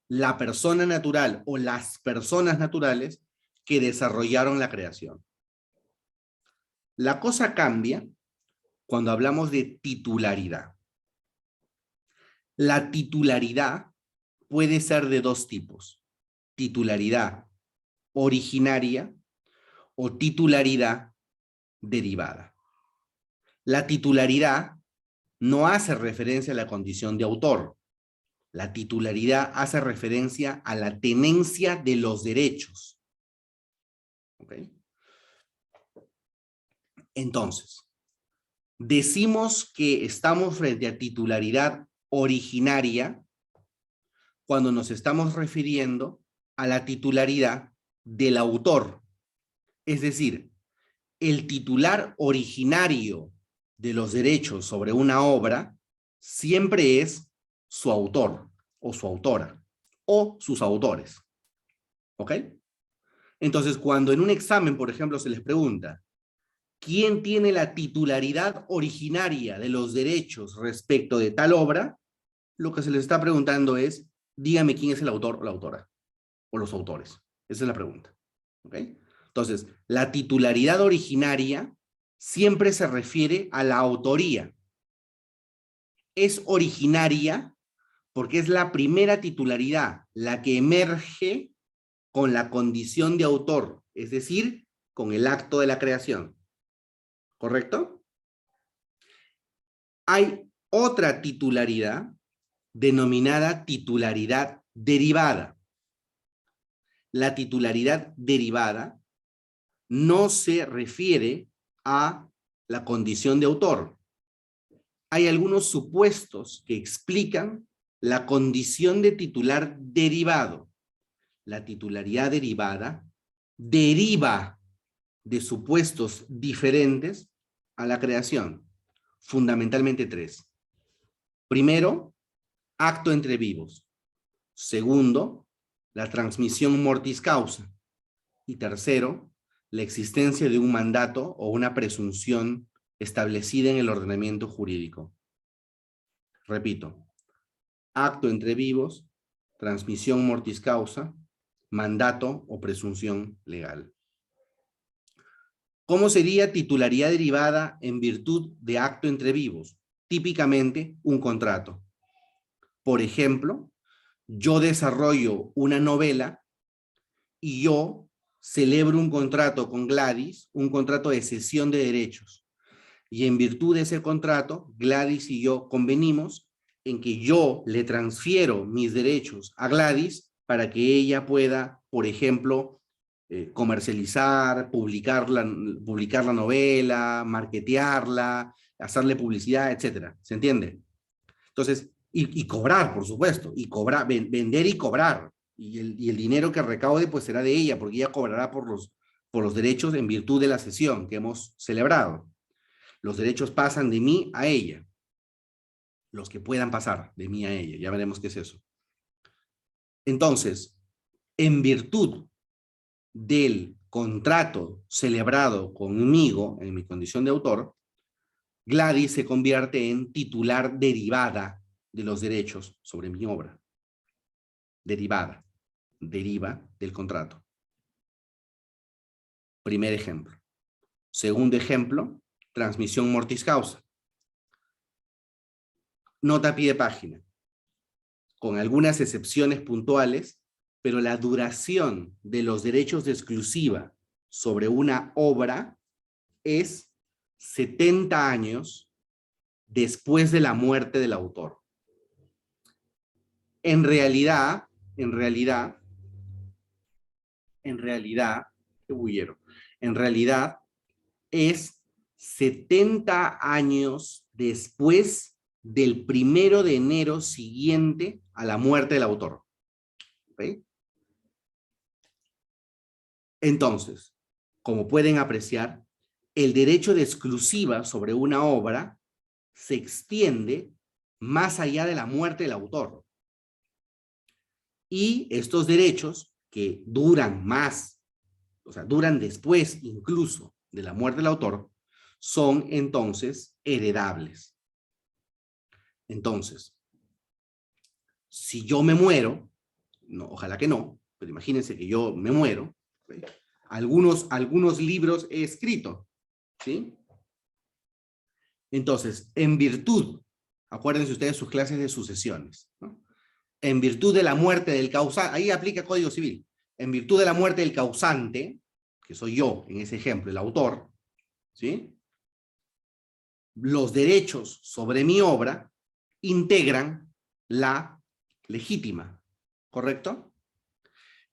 la persona natural o las personas naturales que desarrollaron la creación. La cosa cambia cuando hablamos de titularidad. La titularidad puede ser de dos tipos: titularidad originaria o titularidad derivada. La titularidad no hace referencia a la condición de autor. La titularidad hace referencia a la tenencia de los derechos. ¿Ok? Entonces, decimos que estamos frente a titularidad originaria cuando nos estamos refiriendo a la titularidad del autor. Es decir, el titular originario de los derechos sobre una obra siempre es su autor o su autora o sus autores. ¿Ok? Entonces, cuando en un examen, por ejemplo, se les pregunta ¿quién tiene la titularidad originaria de los derechos respecto de tal obra? Lo que se les está preguntando es, dígame quién es el autor o la autora, o los autores. Esa es la pregunta. ¿Ok? Entonces, la titularidad originaria siempre se refiere a la autoría. Es originaria porque es la primera titularidad, la que emerge con la condición de autor, es decir, con el acto de la creación. ¿Correcto? Hay otra titularidad denominada titularidad derivada. La titularidad derivada no se refiere a la condición de autor. Hay algunos supuestos que explican la condición de titular derivado. La titularidad derivada deriva de supuestos diferentes a la creación, fundamentalmente tres. Primero, acto entre vivos. Segundo, la transmisión mortis causa. Y tercero, la existencia de un mandato o una presunción establecida en el ordenamiento jurídico. Repito, acto entre vivos, transmisión mortis causa, mandato o presunción legal. ¿Cómo sería titularidad derivada en virtud de acto entre vivos? Típicamente, un contrato. Por ejemplo, yo desarrollo una novela y yo celebro un contrato con Gladys, un contrato de cesión de derechos. Y en virtud de ese contrato, Gladys y yo convenimos en que yo le transfiero mis derechos a Gladys para que ella pueda, por ejemplo, comercializar, publicar la novela, marketearla, hacerle publicidad, etc. ¿Se entiende? Entonces, Y cobrar, por supuesto, y cobrar, vender y cobrar. Y el dinero que recaude pues será de ella, porque ella cobrará por los derechos en virtud de la sesión que hemos celebrado. Los derechos pasan de mí a ella. Los que puedan pasar de mí a ella. Ya veremos qué es eso. Entonces, en virtud del contrato celebrado conmigo en mi condición de autor, Gladys se convierte en titular derivada de los derechos sobre mi obra. Derivada. Deriva del contrato. Primer ejemplo. Segundo ejemplo, transmisión mortis causa. Nota a pie de página. Con algunas excepciones puntuales, pero la duración de los derechos de exclusiva sobre una obra es 70 años después de la muerte del autor. En realidad, qué bullero. En realidad es 70 años después del 1 de enero siguiente a la muerte del autor. ¿Okay? Entonces, como pueden apreciar, el derecho de exclusiva sobre una obra se extiende más allá de la muerte del autor. Y estos derechos que duran más, o sea, duran después incluso de la muerte del autor, son entonces heredables. Entonces, si yo me muero, no, ojalá que no, pero imagínense que yo me muero, ¿sí? Algunos libros he escrito, ¿sí? Entonces, en virtud, acuérdense ustedes sus clases de sucesiones, ¿no? En virtud de la muerte del causante, ahí aplica Código Civil, en virtud de la muerte del causante, que soy yo, en ese ejemplo, el autor, ¿sí? Los derechos sobre mi obra integran la legítima, ¿correcto?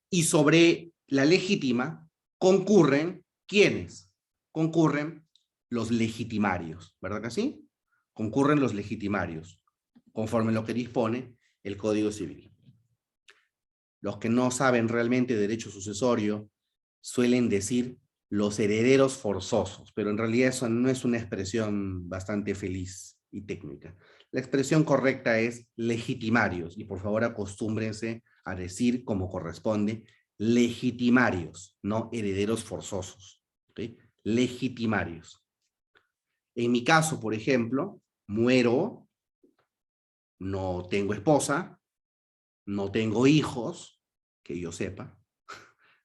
Y sobre la legítima concurren, ¿quiénes? Concurren los legitimarios, ¿verdad que sí? Concurren los legitimarios, conforme a lo que dispone el Código Civil. Los que no saben realmente derecho sucesorio suelen decir los herederos forzosos, pero en realidad eso no es una expresión bastante feliz y técnica. La expresión correcta es legitimarios, y por favor acostúmbrense a decir como corresponde, legitimarios, no herederos forzosos. ¿Okay? Legitimarios. En mi caso, por ejemplo, muero, no tengo esposa, no tengo hijos, que yo sepa,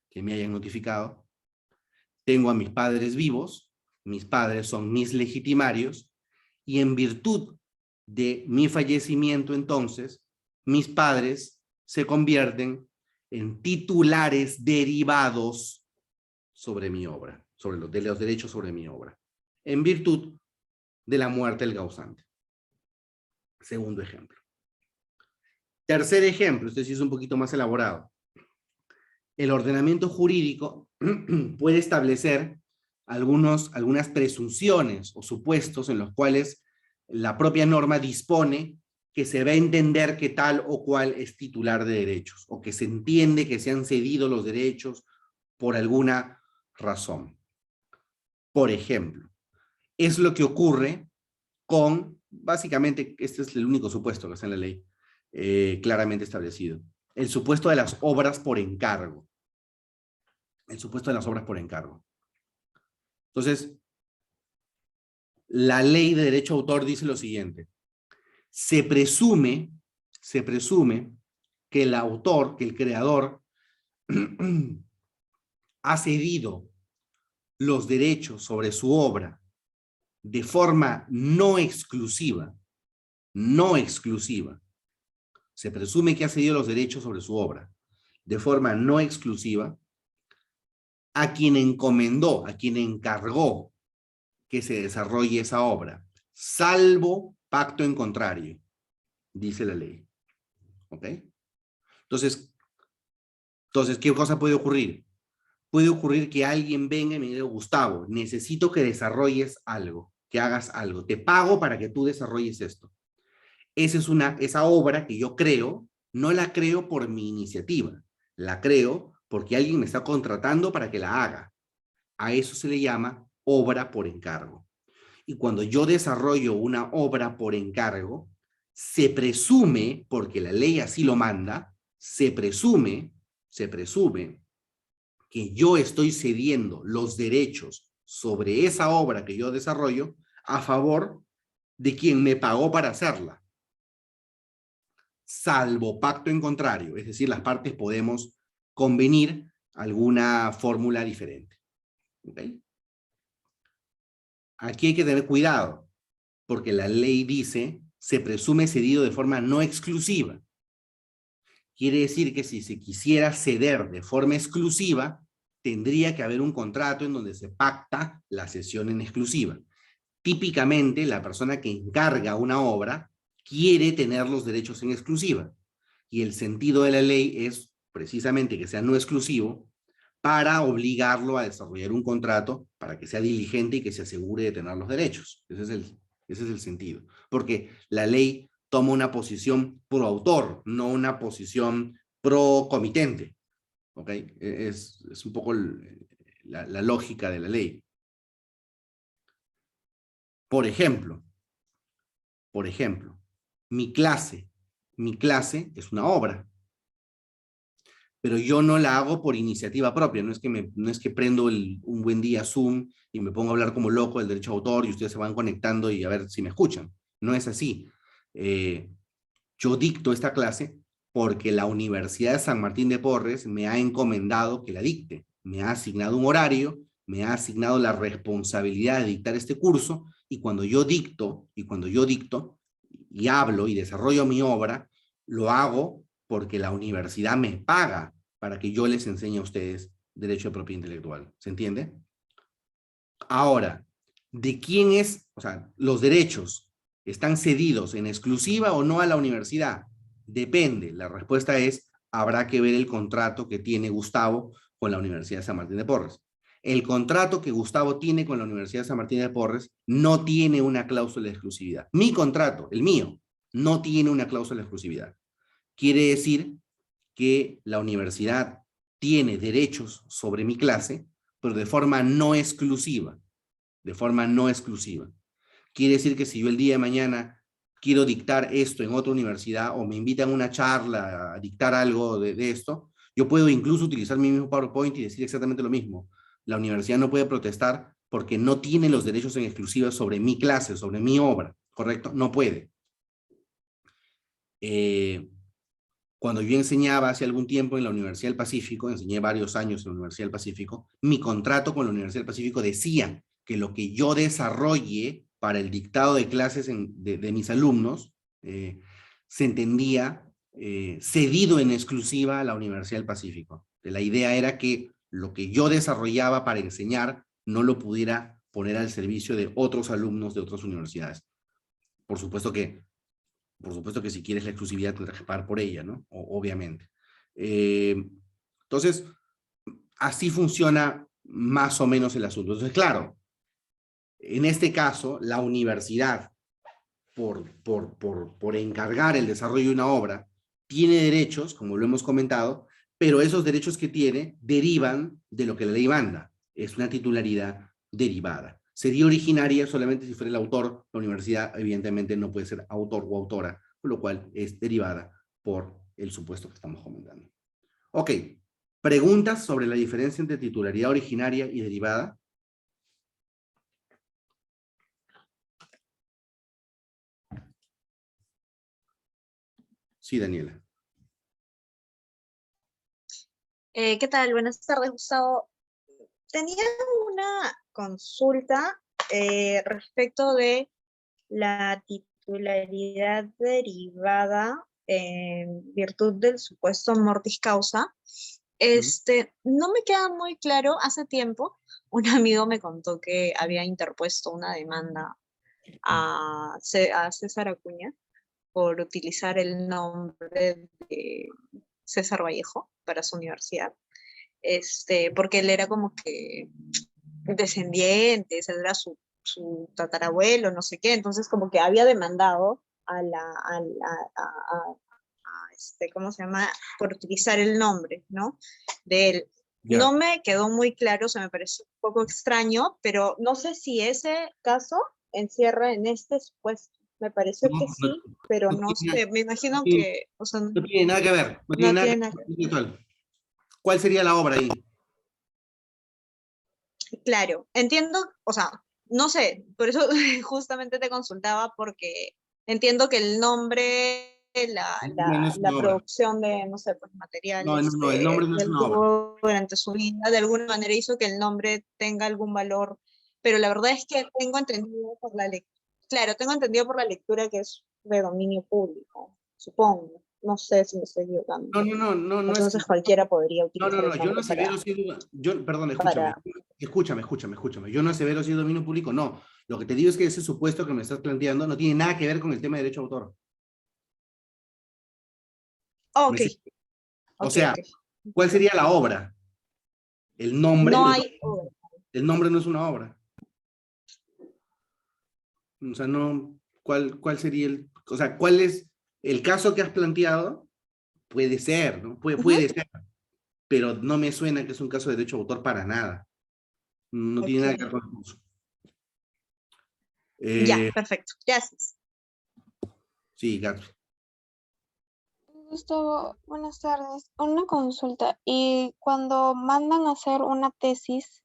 que me hayan notificado. Tengo a mis padres vivos, mis padres son mis legitimarios, y en virtud de mi fallecimiento entonces, mis padres se convierten en titulares derivados sobre mi obra, de los derechos sobre mi obra, en virtud de la muerte del causante. Segundo ejemplo. Tercer ejemplo, este sí es un poquito más elaborado. El ordenamiento jurídico puede establecer algunas presunciones o supuestos en los cuales la propia norma dispone que se va a entender que tal o cual es titular de derechos, o que se entiende que se han cedido los derechos por alguna razón. Por ejemplo, es lo que ocurre con, básicamente, este es el único supuesto que está en la ley, claramente establecido. El supuesto de las obras por encargo. El supuesto de las obras por encargo. Entonces, la ley de derecho de autor dice lo siguiente. Se presume que el autor, que el creador, ha cedido los derechos sobre su obra de forma no exclusiva. Se presume que ha cedido los derechos sobre su obra de forma no exclusiva a quien encomendó, a quien encargó que se desarrolle esa obra, salvo pacto en contrario, dice la ley. ¿Ok? Entonces, ¿qué cosa puede ocurrir? Puede ocurrir que alguien venga y me diga, Gustavo, necesito que desarrolles algo, que hagas algo. Te pago para que tú desarrolles esto. esa obra que yo creo, no la creo por mi iniciativa, la creo porque alguien me está contratando para que la haga. A eso se le llama obra por encargo. Y cuando yo desarrollo una obra por encargo, se presume, porque la ley así lo manda, se presume que yo estoy cediendo los derechos sobre esa obra que yo desarrollo a favor de quien me pagó para hacerla, salvo pacto en contrario, es decir, las partes podemos convenir alguna fórmula diferente. ¿Okay? Aquí hay que tener cuidado, porque la ley dice, se presume cedido de forma no exclusiva. Quiere decir que si se quisiera ceder de forma exclusiva, tendría que haber un contrato en donde se pacta la cesión en exclusiva. Típicamente, la persona que encarga una obra quiere tener los derechos en exclusiva. Y el sentido de la ley es precisamente que sea no exclusivo para obligarlo a desarrollar un contrato para que sea diligente y que se asegure de tener los derechos. Ese es el sentido. Porque la ley toma una posición pro autor, no una posición pro comitente. ¿Ok? Es un poco la lógica de la ley. Por ejemplo, mi clase es una obra, pero yo no la hago por iniciativa propia, no es que prendo un buen día Zoom y me pongo a hablar como loco del derecho de autor y ustedes se van conectando y a ver si me escuchan. No es así. Yo dicto esta clase porque la Universidad de San Martín de Porres me ha encomendado que la dicte, me ha asignado un horario, me ha asignado la responsabilidad de dictar este curso, y cuando yo dicto y hablo y desarrollo mi obra, lo hago porque la universidad me paga para que yo les enseñe a ustedes derecho de propiedad intelectual. ¿Se entiende? Ahora, ¿de quién es? O sea, los derechos están cedidos en exclusiva o no a la universidad. Depende. La respuesta es, habrá que ver el contrato que tiene Gustavo con la Universidad de San Martín de Porres. El contrato que Gustavo tiene con la Universidad de San Martín de Porres no tiene una cláusula de exclusividad. Mi contrato, el mío, no tiene una cláusula de exclusividad. Quiere decir que la universidad tiene derechos sobre mi clase, pero de forma no exclusiva. De forma no exclusiva. Quiere decir que si yo el día de mañana quiero dictar esto en otra universidad o me invitan a una charla a dictar algo de esto, yo puedo incluso utilizar mi mismo PowerPoint y decir exactamente lo mismo. La universidad no puede protestar porque no tiene los derechos en exclusiva sobre mi clase, sobre mi obra, ¿correcto? No puede. Cuando yo enseñaba hace algún tiempo en la Universidad del Pacífico, enseñé varios años en la Universidad del Pacífico, mi contrato con la Universidad del Pacífico decía que lo que yo desarrolle para el dictado de clases de mis alumnos se entendía cedido en exclusiva a la Universidad del Pacífico. La idea era que lo que yo desarrollaba para enseñar no lo pudiera poner al servicio de otros alumnos de otras universidades. Por supuesto que si quieres la exclusividad tendrás que pagar por ella, ¿no? Obviamente. Entonces, así funciona más o menos el asunto. Entonces, claro, en este caso, la universidad, por encargar el desarrollo de una obra, tiene derechos, como lo hemos comentado, pero esos derechos que tiene derivan de lo que la ley manda. Es una titularidad derivada. Sería originaria solamente si fuera el autor. La universidad, evidentemente, no puede ser autor o autora, con lo cual es derivada por el supuesto que estamos comentando. Ok, ¿preguntas sobre la diferencia entre titularidad originaria y derivada? Sí, Daniela. ¿Qué tal? Buenas tardes, Gustavo. Tenía una consulta respecto de la titularidad derivada en virtud del supuesto mortis causa. No me queda muy claro. Hace tiempo un amigo me contó que había interpuesto una demanda a César Acuña por utilizar el nombre de César Vallejo para su universidad, porque él era como que descendiente, él era su tatarabuelo, no sé qué, entonces como que había demandado ¿cómo se llama? Por utilizar el nombre, ¿no? De él. Ya. No me quedó muy claro, o sea, me pareció un poco extraño, pero no sé si ese caso encierra en este supuesto. Me pareció que No, sí, pero no no tiene, sé, me imagino tiene- que, o sea, no tiene nada que ver. No tiene no nada tiene que nada. ver con el intelectual. ¿Cuál sería la obra ahí? Claro, entiendo, o sea, no sé, por eso justamente te consultaba porque entiendo que el nombre, No, no es la una obra. producción de, no sé, pues No, materiales no, el nombre no que es él una obra. tuvo durante su vida, de alguna manera hizo que el nombre tenga algún valor, pero la verdad es que tengo entendido por la lectura, claro, tengo entendido por la lectura que es de dominio público, supongo, no sé si me estoy equivocando. No es que. Entonces cualquiera podría No, utilizar el yo no nombre asevero si perdón, para... escúchame. Yo no asevero si es dominio público, no. Lo que te digo es que ese supuesto que me estás planteando no tiene nada que ver con el tema de derecho de autor. Oh, ¿Me ok, explico? O ok, sea, ok. ¿cuál sería la obra? El nombre, No hay obra. el nombre no es una obra. O sea, no, ¿cuál sería o sea, cuál es el caso que has planteado? Puede ser, ¿no? Puede Ujú. ser, pero no me suena que es un caso de derecho de autor para nada. No tiene nada que ver Ok. con el curso. Ya, Eh, perfecto. Gracias. sí, Gato. Gustavo, buenas tardes. Una consulta. Y cuando mandan a hacer una tesis,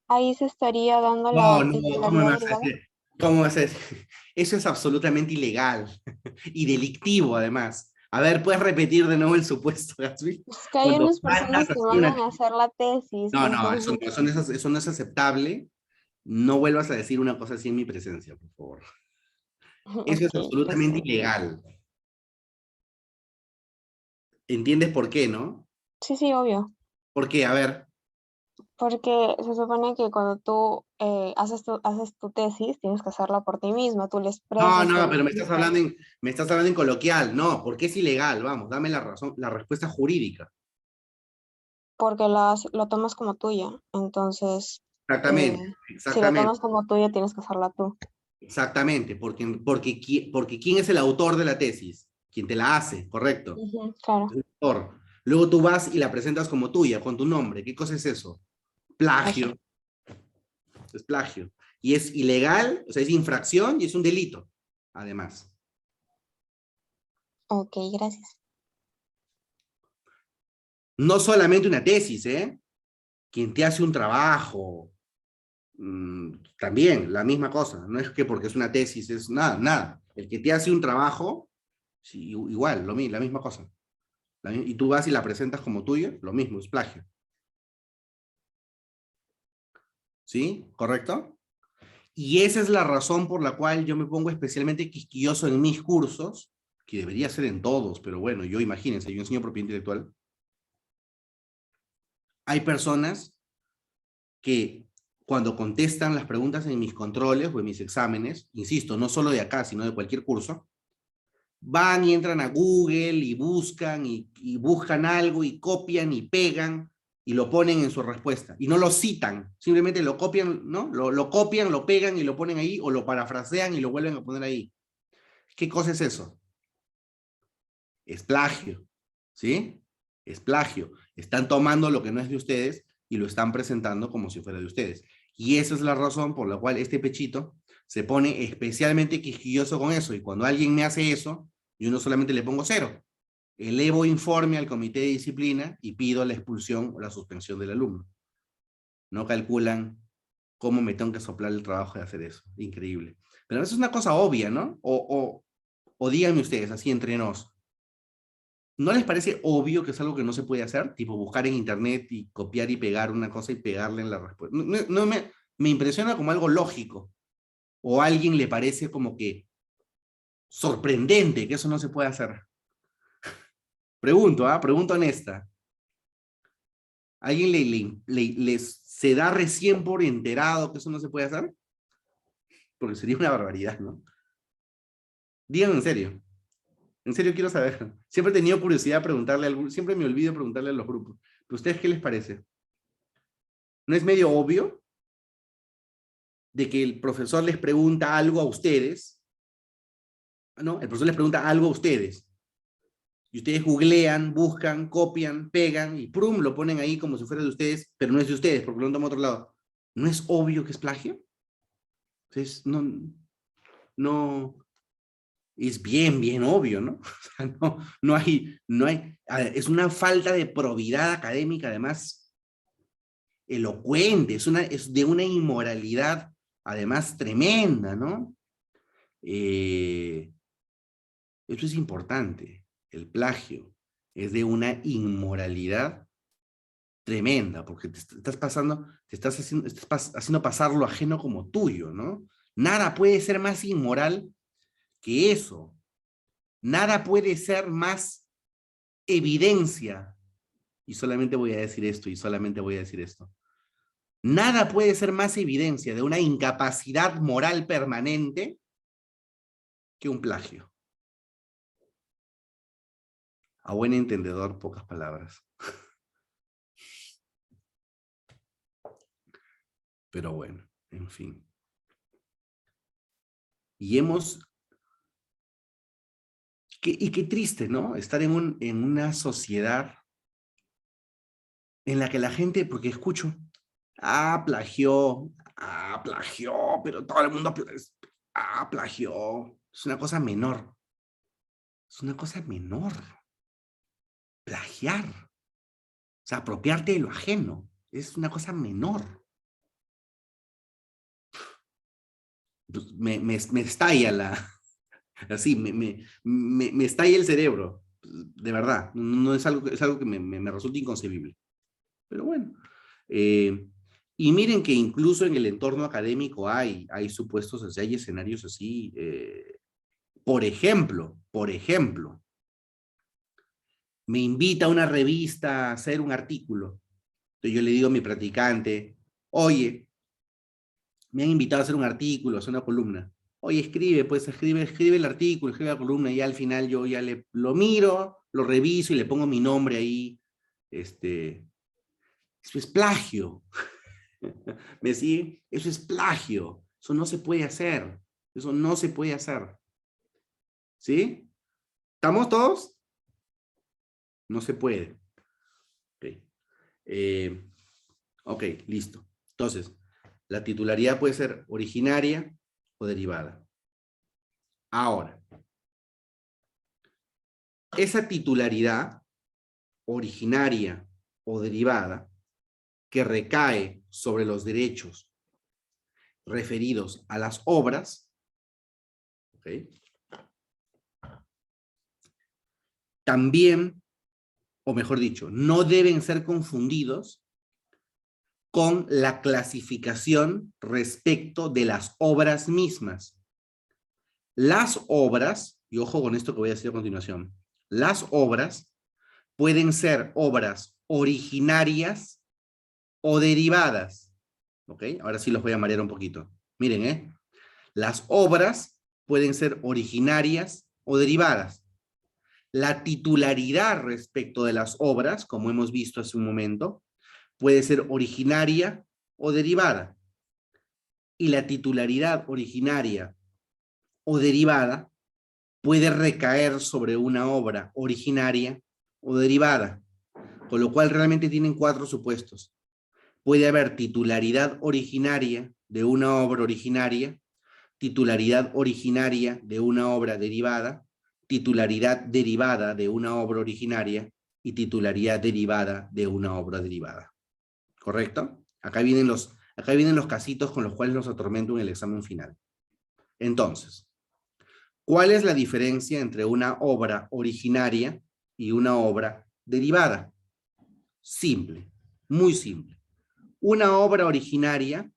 ahí se estaría dando la ¿Cómo me titularidad vas a derivada. decir? ¿Cómo vas a decir? Eso es absolutamente ilegal y delictivo, además. A ver, ¿puedes repetir de nuevo el supuesto, Gatsby? Es que hay Cuando unas personas mandas a que hacer una... mandan a hacer la tesis, No, entonces, eso no es aceptable. No vuelvas a decir una cosa así en mi presencia, por favor. Eso es ok, absolutamente perfecto. ilegal. ¿Entiendes por qué, no? Sí, sí, obvio. ¿Por qué? A ver. Porque se supone que cuando tú haces tu tesis, tienes que hacerla por ti mismo, tú le expresas, te lo Pero explicas, me estás hablando en coloquial. No, porque es ilegal. Vamos, dame la razón, la respuesta jurídica. porque lo tomas como tuya. Entonces, Exactamente, si la exactamente. tomas como tuya, tienes que hacerla tú. Exactamente, porque ¿quién es el autor de la tesis? Quien te la hace, correcto. Ujú, claro, El autor. Luego tú vas y la presentas como tuya, con tu nombre. ¿Qué cosa es eso? eso. Plagio. Es plagio. Y es ilegal, o sea, es infracción y es un delito, además. Ok, gracias. No solamente una tesis, ¿eh? Quien te hace un trabajo, también la misma cosa. No es que porque es una tesis, es nada, nada. El que te hace un trabajo, sí, igual, la misma cosa. Y tú vas y la presentas como tuya, lo mismo, es plagio. ¿Sí? ¿Correcto? Y esa es la razón por la cual yo me pongo especialmente quisquilloso en mis cursos, que debería ser en todos, pero bueno, yo imagínense, yo enseño propiedad intelectual. Hay personas que cuando contestan las preguntas en mis controles o en mis exámenes, insisto, no solo de acá, sino de cualquier curso, van y entran a Google y buscan y buscan algo y copian y pegan y lo ponen en su respuesta. Y no lo citan, simplemente lo copian, ¿no? Lo copian, lo pegan y lo ponen ahí o lo parafrasean y lo vuelven a poner ahí. ¿Qué cosa es eso? Es plagio, ¿sí? Es plagio. Están tomando lo que no es de ustedes y lo están presentando como si fuera de ustedes. Y esa es la razón por la cual este pechito se pone especialmente quisquilloso con eso. Y cuando alguien me hace eso, yo no solamente le pongo 0, elevo informe al comité de disciplina y pido la expulsión o la suspensión del alumno. No calculan cómo me tengo que soplar el trabajo de hacer eso. Increíble. Pero eso es una cosa obvia, ¿no? O díganme ustedes, así entre nos. ¿No les parece obvio que es algo que no se puede hacer? Tipo buscar en internet y copiar y pegar una cosa y pegarle en la respuesta. Me impresiona como algo lógico. O a alguien le parece como que sorprendente que eso no se puede hacer. Pregunto, pregunta honesta. ¿Alguien se da recién por enterado que eso no se puede hacer? Porque sería una barbaridad, ¿no? Díganme en serio. En serio quiero saber. Siempre he tenido curiosidad de preguntarle a algún, siempre me olvido preguntarle a los grupos. ¿Pero ustedes qué les parece? ¿No es medio obvio de que el profesor les pregunta algo a ustedes ¿no? El profesor les pregunta algo a ustedes. Y ustedes googlean, buscan, copian, pegan y ¡prum! Lo ponen ahí como si fuera de ustedes, pero no es de ustedes porque lo toman a otro lado. ¿No es obvio que es plagio? Entonces, no, es bien obvio, ¿no? O sea, no hay, es una falta de probidad académica, además, elocuente, es de una inmoralidad, además, tremenda, ¿no? Eso es importante, el plagio es de una inmoralidad tremenda, porque te estás haciendo pasar lo ajeno como tuyo, ¿no? Nada puede ser más inmoral que eso. Nada puede ser más evidencia, y solamente voy a decir esto, y solamente voy a decir esto. Nada puede ser más evidencia de una incapacidad moral permanente que un plagio. A buen entendedor, pocas palabras. Pero bueno, en fin. Y qué triste, ¿no? Estar en una sociedad en la que la gente, porque escucho, plagió, pero todo el mundo, plagió. Es una cosa menor. Es una cosa menor. Plagiar. O sea, apropiarte de lo ajeno. Es una cosa menor. Pues me estalla así, me estalla el cerebro. De verdad. No es algo que me resulta inconcebible. Pero bueno. Y miren que incluso en el entorno académico hay supuestos, o sea, hay escenarios así. Por ejemplo, me invita a una revista a hacer un artículo. Entonces yo le digo a mi practicante, oye, me han invitado a hacer un artículo, a hacer una columna. Oye, escribe el artículo, escribe la columna, y al final yo ya lo miro, lo reviso y le pongo mi nombre ahí. Eso es plagio. ¿Me sigue? Eso es plagio. Eso no se puede hacer. Eso no se puede hacer. ¿Sí? ¿Estamos todos? No se puede. Ok, listo. Entonces, la titularidad puede ser originaria o derivada. Ahora, esa titularidad originaria o derivada que recae sobre los derechos referidos a las obras, ¿okay? También, o mejor dicho, no deben ser confundidos con la clasificación respecto de las obras mismas. Las obras, y ojo con esto que voy a decir a continuación, las obras pueden ser obras originarias o derivadas. ¿Ok? Ahora sí los voy a marear un poquito. Miren, las obras pueden ser originarias o derivadas. La titularidad respecto de las obras, como hemos visto hace un momento, puede ser originaria o derivada. Y la titularidad originaria o derivada puede recaer sobre una obra originaria o derivada, con lo cual realmente tienen 4 supuestos. Puede haber titularidad originaria de una obra originaria, titularidad originaria de una obra derivada, titularidad derivada de una obra originaria y titularidad derivada de una obra derivada. ¿Correcto? Acá vienen los casitos con los cuales los atormento en el examen final. Entonces, ¿cuál es la diferencia entre una obra originaria y una obra derivada? Simple, muy simple. Una obra originaria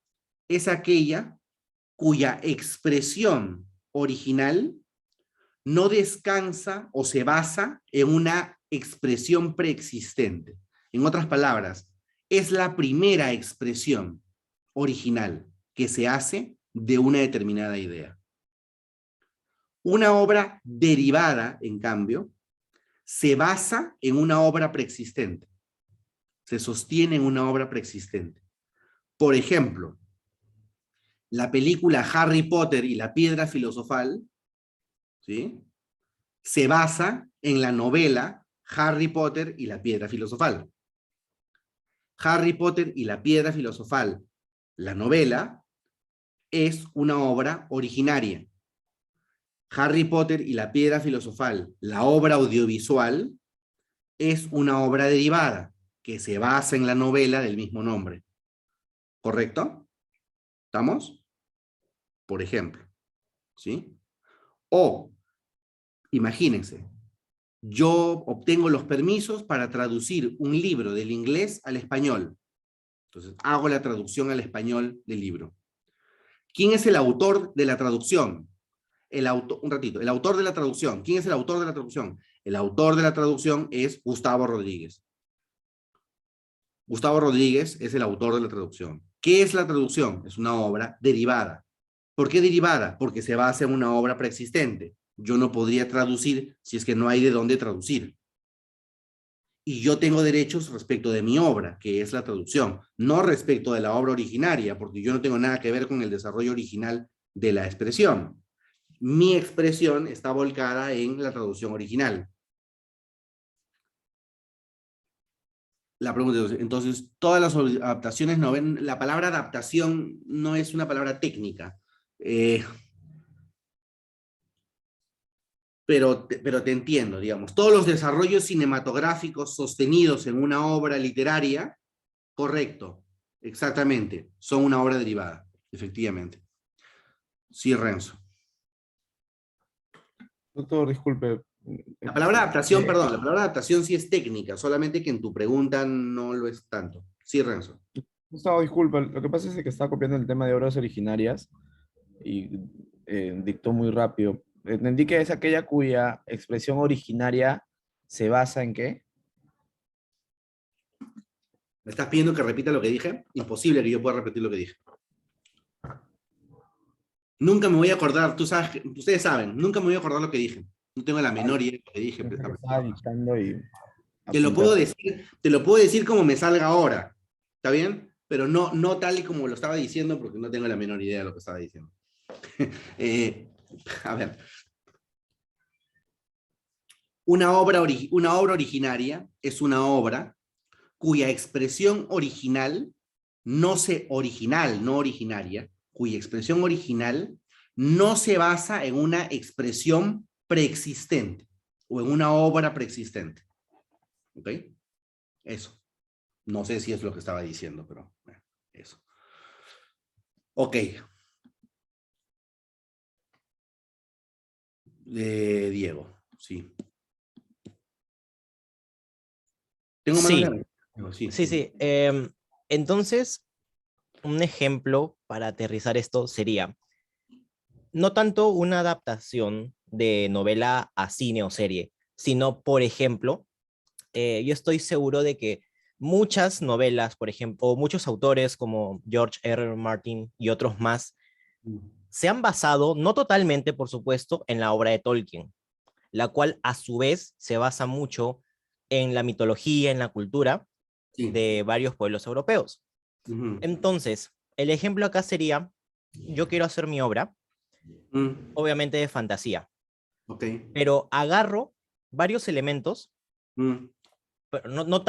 es aquella cuya expresión original no descansa o se basa en una expresión preexistente. En otras palabras, es la primera expresión original que se hace de una determinada idea. Una obra derivada, en cambio, se basa en una obra preexistente. Se sostiene en una obra preexistente. Por ejemplo, la película Harry Potter y la Piedra Filosofal ¿sí? Se basa en la novela Harry Potter y la Piedra Filosofal. Harry Potter y la Piedra Filosofal, la novela, es una obra originaria. Harry Potter y la Piedra Filosofal, la obra audiovisual, es una obra derivada que se basa en la novela del mismo nombre. ¿Correcto? ¿Estamos? Por ejemplo, ¿sí? O, imagínense, yo obtengo los permisos para traducir un libro del inglés al español. Entonces, hago la traducción al español del libro. ¿Quién es el autor de la traducción? El autor de la traducción. ¿Quién es el autor de la traducción? El autor de la traducción es Gustavo Rodríguez. Gustavo Rodríguez es el autor de la traducción. ¿Qué es la traducción? Es una obra derivada. ¿Por qué derivada? Porque se basa en una obra preexistente. Yo no podría traducir si es que no hay de dónde traducir. Y yo tengo derechos respecto de mi obra, que es la traducción, no respecto de la obra originaria, porque yo no tengo nada que ver con el desarrollo original de la expresión. Mi expresión está volcada en la traducción original. La pregunta es, entonces, todas las adaptaciones no ven, la palabra adaptación no es una palabra técnica, pero te entiendo, digamos. Todos los desarrollos cinematográficos sostenidos en una obra literaria, correcto, exactamente, son una obra derivada, efectivamente. Sí, Renzo. Doctor, disculpe. La palabra adaptación, perdón, la palabra adaptación sí es técnica, solamente que en tu pregunta no lo es tanto. Sí, Renzo. Gustavo, disculpa, lo que pasa es que estaba copiando el tema de obras originarias y dictó muy rápido. Entendí que es aquella cuya expresión originaria se basa en ¿qué? ¿Me estás pidiendo que repita lo que dije? Imposible que yo pueda repetir lo que dije. Nunca me voy a acordar, ustedes saben, nunca me voy a acordar lo que dije. No tengo la menor idea de lo que dije. Estaba dictando y... Te lo puedo decir como me salga ahora, ¿está bien? Pero no tal y como lo estaba diciendo, porque no tengo la menor idea de lo que estaba diciendo. A ver. Una obra originaria es una obra cuya expresión original, no originaria, cuya expresión original no se basa en una expresión preexistente o en una obra preexistente. ¿Ok? Eso. No sé si es lo que estaba diciendo, pero bueno, eso. Ok. Diego, sí. ¿Tengo más? Sí, sí. Entonces, un ejemplo para aterrizar esto sería, no tanto una adaptación de novela a cine o serie, sino, por ejemplo, yo estoy seguro de que muchas novelas, por ejemplo, o muchos autores como George R. Martin y otros más, se han basado, no totalmente, por supuesto, en la obra de Tolkien, la cual a su vez se basa mucho en la mitología, en la cultura de varios pueblos europeos. Entonces, el ejemplo acá sería, yo quiero hacer mi obra, obviamente de fantasía, pero agarro varios elementos, pero no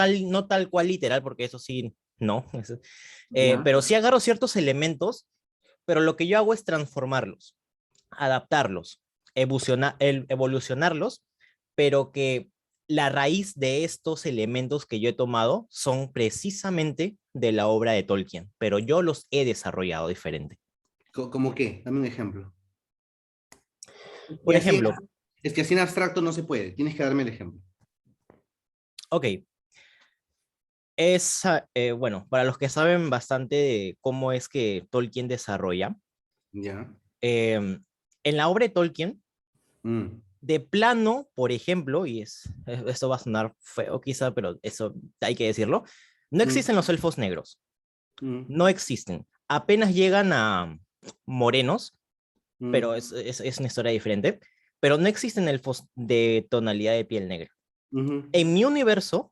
tal cual literal, porque eso sí, no, pero sí agarro ciertos elementos, pero lo que yo hago es transformarlos, adaptarlos, evolucionarlos, pero que la raíz de estos elementos que yo he tomado son precisamente de la obra de Tolkien, pero yo los he desarrollado diferente. ¿Cómo qué? Dame un ejemplo. Por ejemplo. Es que así en abstracto no se puede, tienes que darme el ejemplo. Ok. Bueno, para los que saben bastante de cómo es que Tolkien desarrolla, en la obra de Tolkien, de plano, por ejemplo, y esto va a sonar feo quizá, pero eso hay que decirlo, no existen los elfos negros. No existen. Apenas llegan a morenos, pero es una historia diferente, pero no existen elfos de tonalidad de piel negra. En mi universo,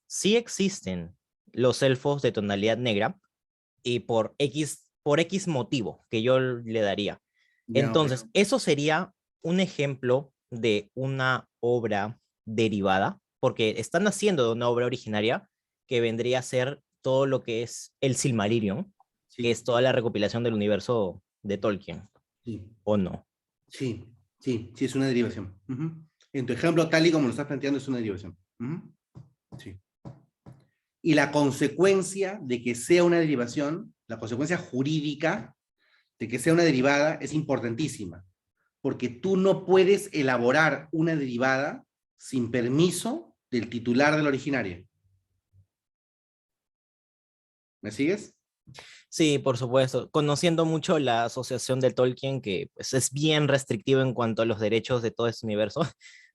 sí existen los elfos de tonalidad negra y por X motivo que yo le daría. Entonces, eso sería un ejemplo de una obra derivada? Porque están haciendo de una obra originaria que vendría a ser todo lo que es el Silmarillion, que Sí, es toda la recopilación del universo de Tolkien, sí, ¿o no? sí, sí, sí, es una derivación. Ujú. En tu ejemplo, tal y como lo estás planteando, es una derivación. Ujú. Sí. Y la consecuencia de que sea una derivación, la consecuencia jurídica de que sea una derivada es importantísima, porque tú no puedes elaborar una derivada sin permiso del titular del originario. ¿Me sigues? Sí, por supuesto. Conociendo mucho la asociación de Tolkien, que pues, es bien restrictivo en cuanto a los derechos de todo este universo,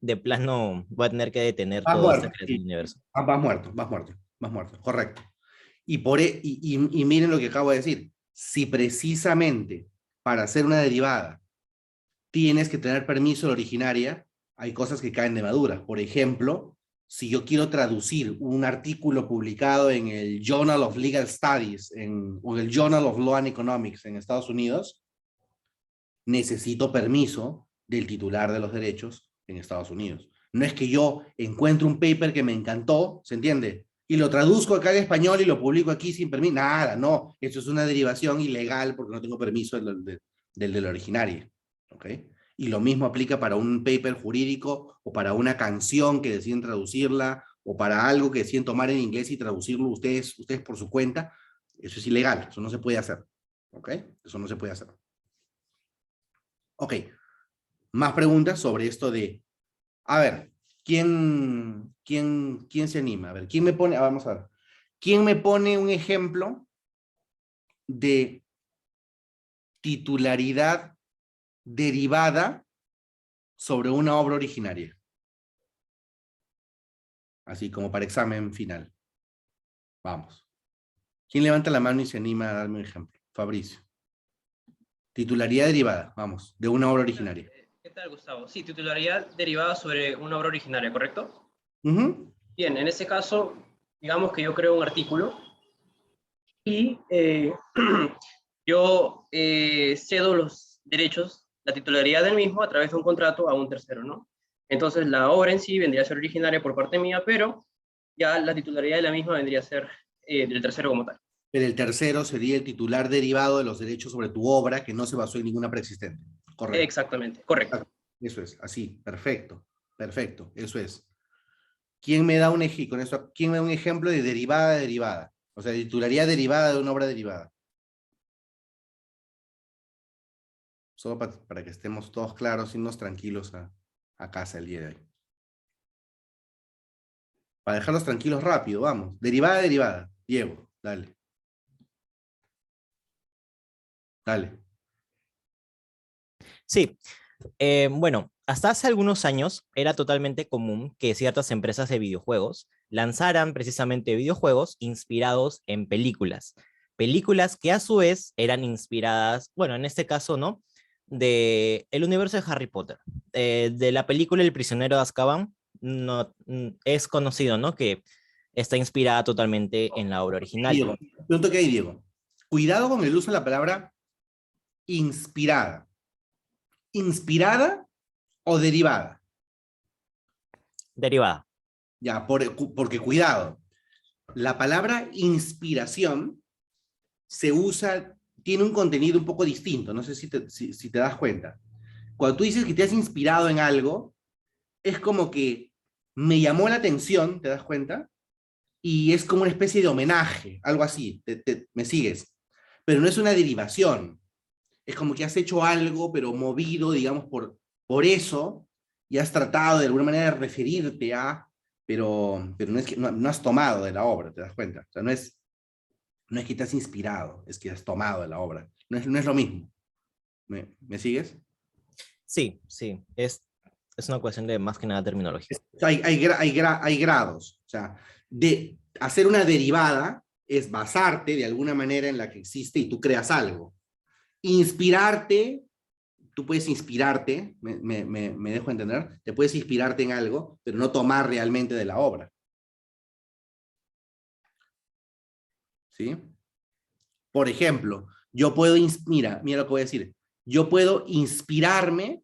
de plano va a tener que detener Vas toda esta muerto, creación sí. del universo. Vas muerto, vas muerto, vas muerto, correcto. Y miren lo que acabo de decir. Si precisamente para hacer una derivada tienes que tener permiso de la originaria, hay cosas que caen de madura. Por ejemplo, si yo quiero traducir un artículo publicado en el Journal of Legal Studies o en el Journal of Law and Economics en Estados Unidos, necesito permiso del titular de los derechos en Estados Unidos. No es que yo encuentre un paper que me encantó, ¿se entiende? Y lo traduzco acá al español y lo publico aquí sin permiso. Nada, no. Eso es una derivación ilegal porque no tengo permiso del originario. ¿Ok? Y lo mismo aplica para un paper jurídico o para una canción que deciden traducirla o para algo que deciden tomar en inglés y traducirlo ustedes por su cuenta. Eso es ilegal, eso no se puede hacer. ¿Ok? Eso no se puede hacer. Ok, más preguntas sobre esto de, a ver, ¿quién se anima? A ver, ¿quién me pone, vamos a ver, ¿quién me pone un ejemplo de titularidad derivada sobre una obra originaria? Así como para examen final. Vamos. ¿Quién levanta la mano y se anima a darme un ejemplo? Fabricio. Titularidad derivada, vamos, de una obra originaria. ¿Qué tal, Gustavo? Sí, titularidad derivada sobre una obra originaria, ¿correcto? Uh-huh. Bien, en ese caso, digamos que yo creo un artículo y yo cedo los derechos, la titularidad del mismo a través de un contrato a un tercero, ¿no? Entonces la obra en sí vendría a ser originaria por parte mía, pero ya la titularidad de la misma vendría a ser del tercero como tal. Pero el tercero sería el titular derivado de los derechos sobre tu obra que no se basó en ninguna preexistente. Correcto. Exactamente, correcto. Eso es, así, perfecto, perfecto, eso es. ¿Quién me da con eso, quién me da un ejemplo de derivada? O sea, titularidad derivada de una obra derivada. Solo para que estemos todos claros y nos tranquilos a casa el día de hoy. Para dejarlos tranquilos rápido, vamos. Derivada. Diego, dale. Dale. Sí, bueno, hasta hace algunos años era totalmente común que ciertas empresas de videojuegos lanzaran precisamente videojuegos inspirados en películas. Películas que a su vez eran inspiradas, bueno, en este caso, ¿no? De el universo de Harry Potter. De la película El prisionero de Azkaban, no, es conocido, ¿no? Que está inspirada totalmente en la obra original. Diego, pregunto que hay, Diego. Cuidado con el uso de la palabra inspirada. ¿Inspirada o derivada? Derivada. Ya, porque cuidado. La palabra inspiración se usa, tiene un contenido un poco distinto, no sé si te das cuenta. Cuando tú dices que te has inspirado en algo, es como que me llamó la atención, ¿te das cuenta? Y es como una especie de homenaje, algo así, ¿me sigues? Pero no es una derivación, es como que has hecho algo, pero movido, digamos, por eso, y has tratado de alguna manera de referirte a, pero no es que no has tomado de la obra, ¿te das cuenta? O sea, no es que te has inspirado, es que has tomado de la obra. No es lo mismo. ¿Me sigues? Sí, es una cuestión de más que nada terminología. Hay grados. O sea, de hacer una derivada es basarte de alguna manera en la que existe y tú creas algo. Inspirarte, tú puedes inspirarte, me dejo entender, te puedes inspirarte en algo, pero no tomar realmente de la obra. ¿Sí? Por ejemplo, yo puedo, mira lo que voy a decir, yo puedo inspirarme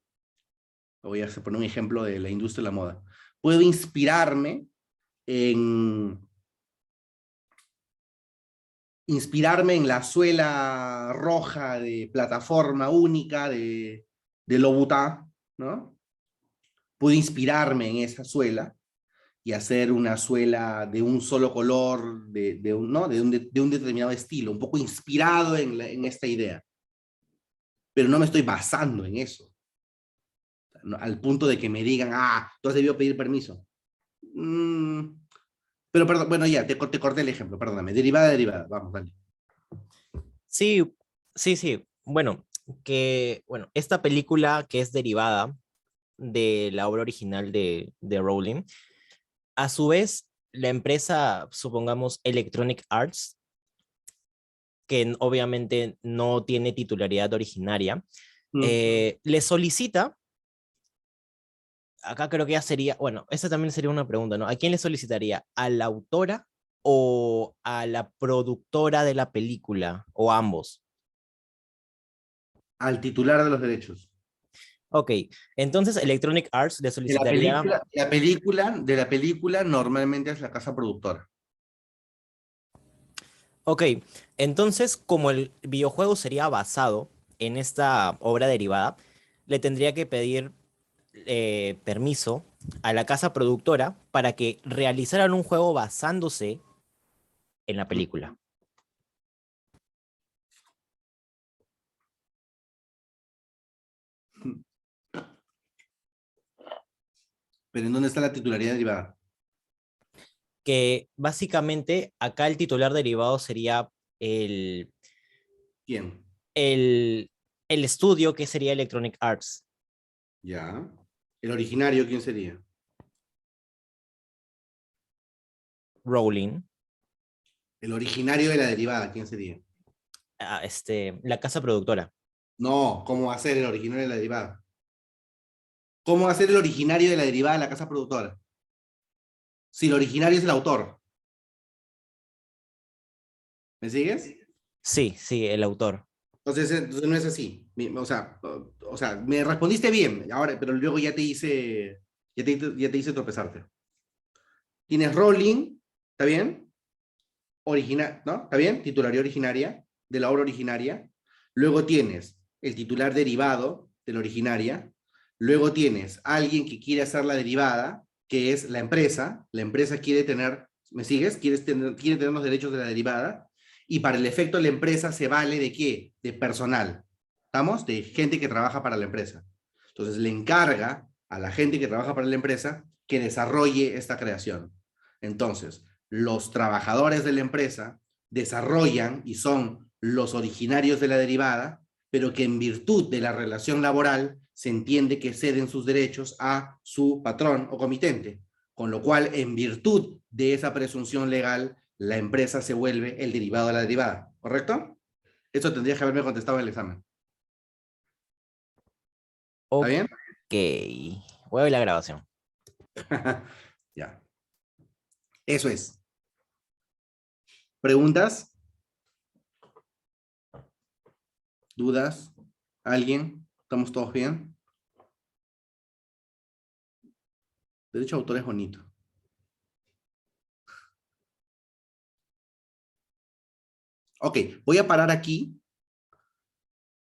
voy a poner un ejemplo de la industria de la moda. Puedo inspirarme en la suela roja de plataforma única de Louboutin, ¿no? Puedo inspirarme en esa suela y hacer una suela de un solo color, ¿no? de un determinado estilo, un poco inspirado en esta idea. Pero no me estoy basando en eso, ¿no? Al punto de que me digan, tú has debido pedir permiso. Pero perdón, bueno, ya, te corté el ejemplo, perdóname. Derivada, vamos, dale. Sí, sí, sí. Bueno, esta película que es derivada de la obra original de Rowling, a su vez, la empresa, supongamos, Electronic Arts, que obviamente no tiene titularidad originaria, le solicita, acá creo que ya sería, bueno, esa también sería una pregunta, ¿no? ¿A quién le solicitaría? ¿A la autora o a la productora de la película? ¿O a ambos? Al titular de los derechos. Ok, entonces Electronic Arts le solicitaría... De la película normalmente es la casa productora. Ok, entonces como el videojuego sería basado en esta obra derivada, le tendría que pedir permiso a la casa productora para que realizaran un juego basándose en la película. ¿Pero en dónde está la titularidad derivada? Que básicamente acá el titular derivado sería el... ¿Quién? El estudio que sería Electronic Arts. Ya. ¿El originario quién sería? Rowling. ¿El originario de la derivada quién sería? La casa productora. No, ¿cómo va a ser el originario de la derivada? ¿Cómo va a ser el originario de la derivada de la casa productora? Si el originario es el autor. ¿Me sigues? Sí, el autor. Entonces no es así. O sea, me respondiste bien, ahora, pero luego ya te hice tropezarte. Tienes Rowling, ¿está bien? Original, ¿no? ¿Está bien? Titularidad originaria, de la obra originaria. Luego tienes el titular derivado de la originaria. Luego tienes alguien que quiere hacer la derivada, que es la empresa. La empresa quiere tener, ¿me sigues? Quiere tener los derechos de la derivada. Y para el efecto de la empresa se vale ¿de qué? De personal. ¿Estamos? De gente que trabaja para la empresa. Entonces le encarga a la gente que trabaja para la empresa que desarrolle esta creación. Entonces, los trabajadores de la empresa desarrollan y son los originarios de la derivada, pero que en virtud de la relación laboral se entiende que ceden sus derechos a su patrón o comitente, con lo cual, en virtud de esa presunción legal, la empresa se vuelve el derivado de la derivada, ¿correcto? Eso tendrías que haberme contestado en el examen. ¿Está bien? Ok. Voy a ver la grabación. Ya. Eso es. ¿Preguntas? ¿Dudas? ¿Alguien? ¿Estamos todos bien? Derecho de autor es bonito. Ok, voy a parar aquí,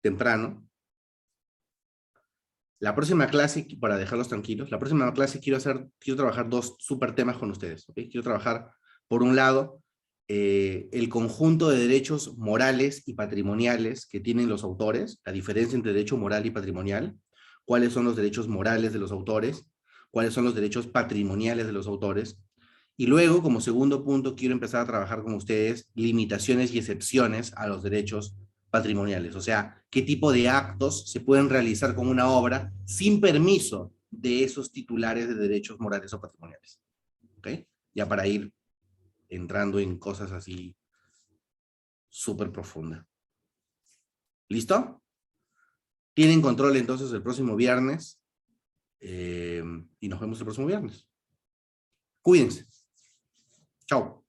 temprano. La próxima clase, para dejarlos tranquilos, la próxima clase quiero trabajar dos súper temas con ustedes. ¿Okay? Quiero trabajar, por un lado, el conjunto de derechos morales y patrimoniales que tienen los autores, la diferencia entre derecho moral y patrimonial, cuáles son los derechos morales de los autores, cuáles son los derechos patrimoniales de los autores, y luego, como segundo punto, quiero empezar a trabajar con ustedes limitaciones y excepciones a los derechos patrimoniales, o sea, qué tipo de actos se pueden realizar con una obra sin permiso de esos titulares de derechos morales o patrimoniales. ¿Ok? Ya para ir entrando en cosas así súper profundas. ¿Listo? Tienen control entonces el próximo viernes y nos vemos el próximo viernes. Cuídense. Chao.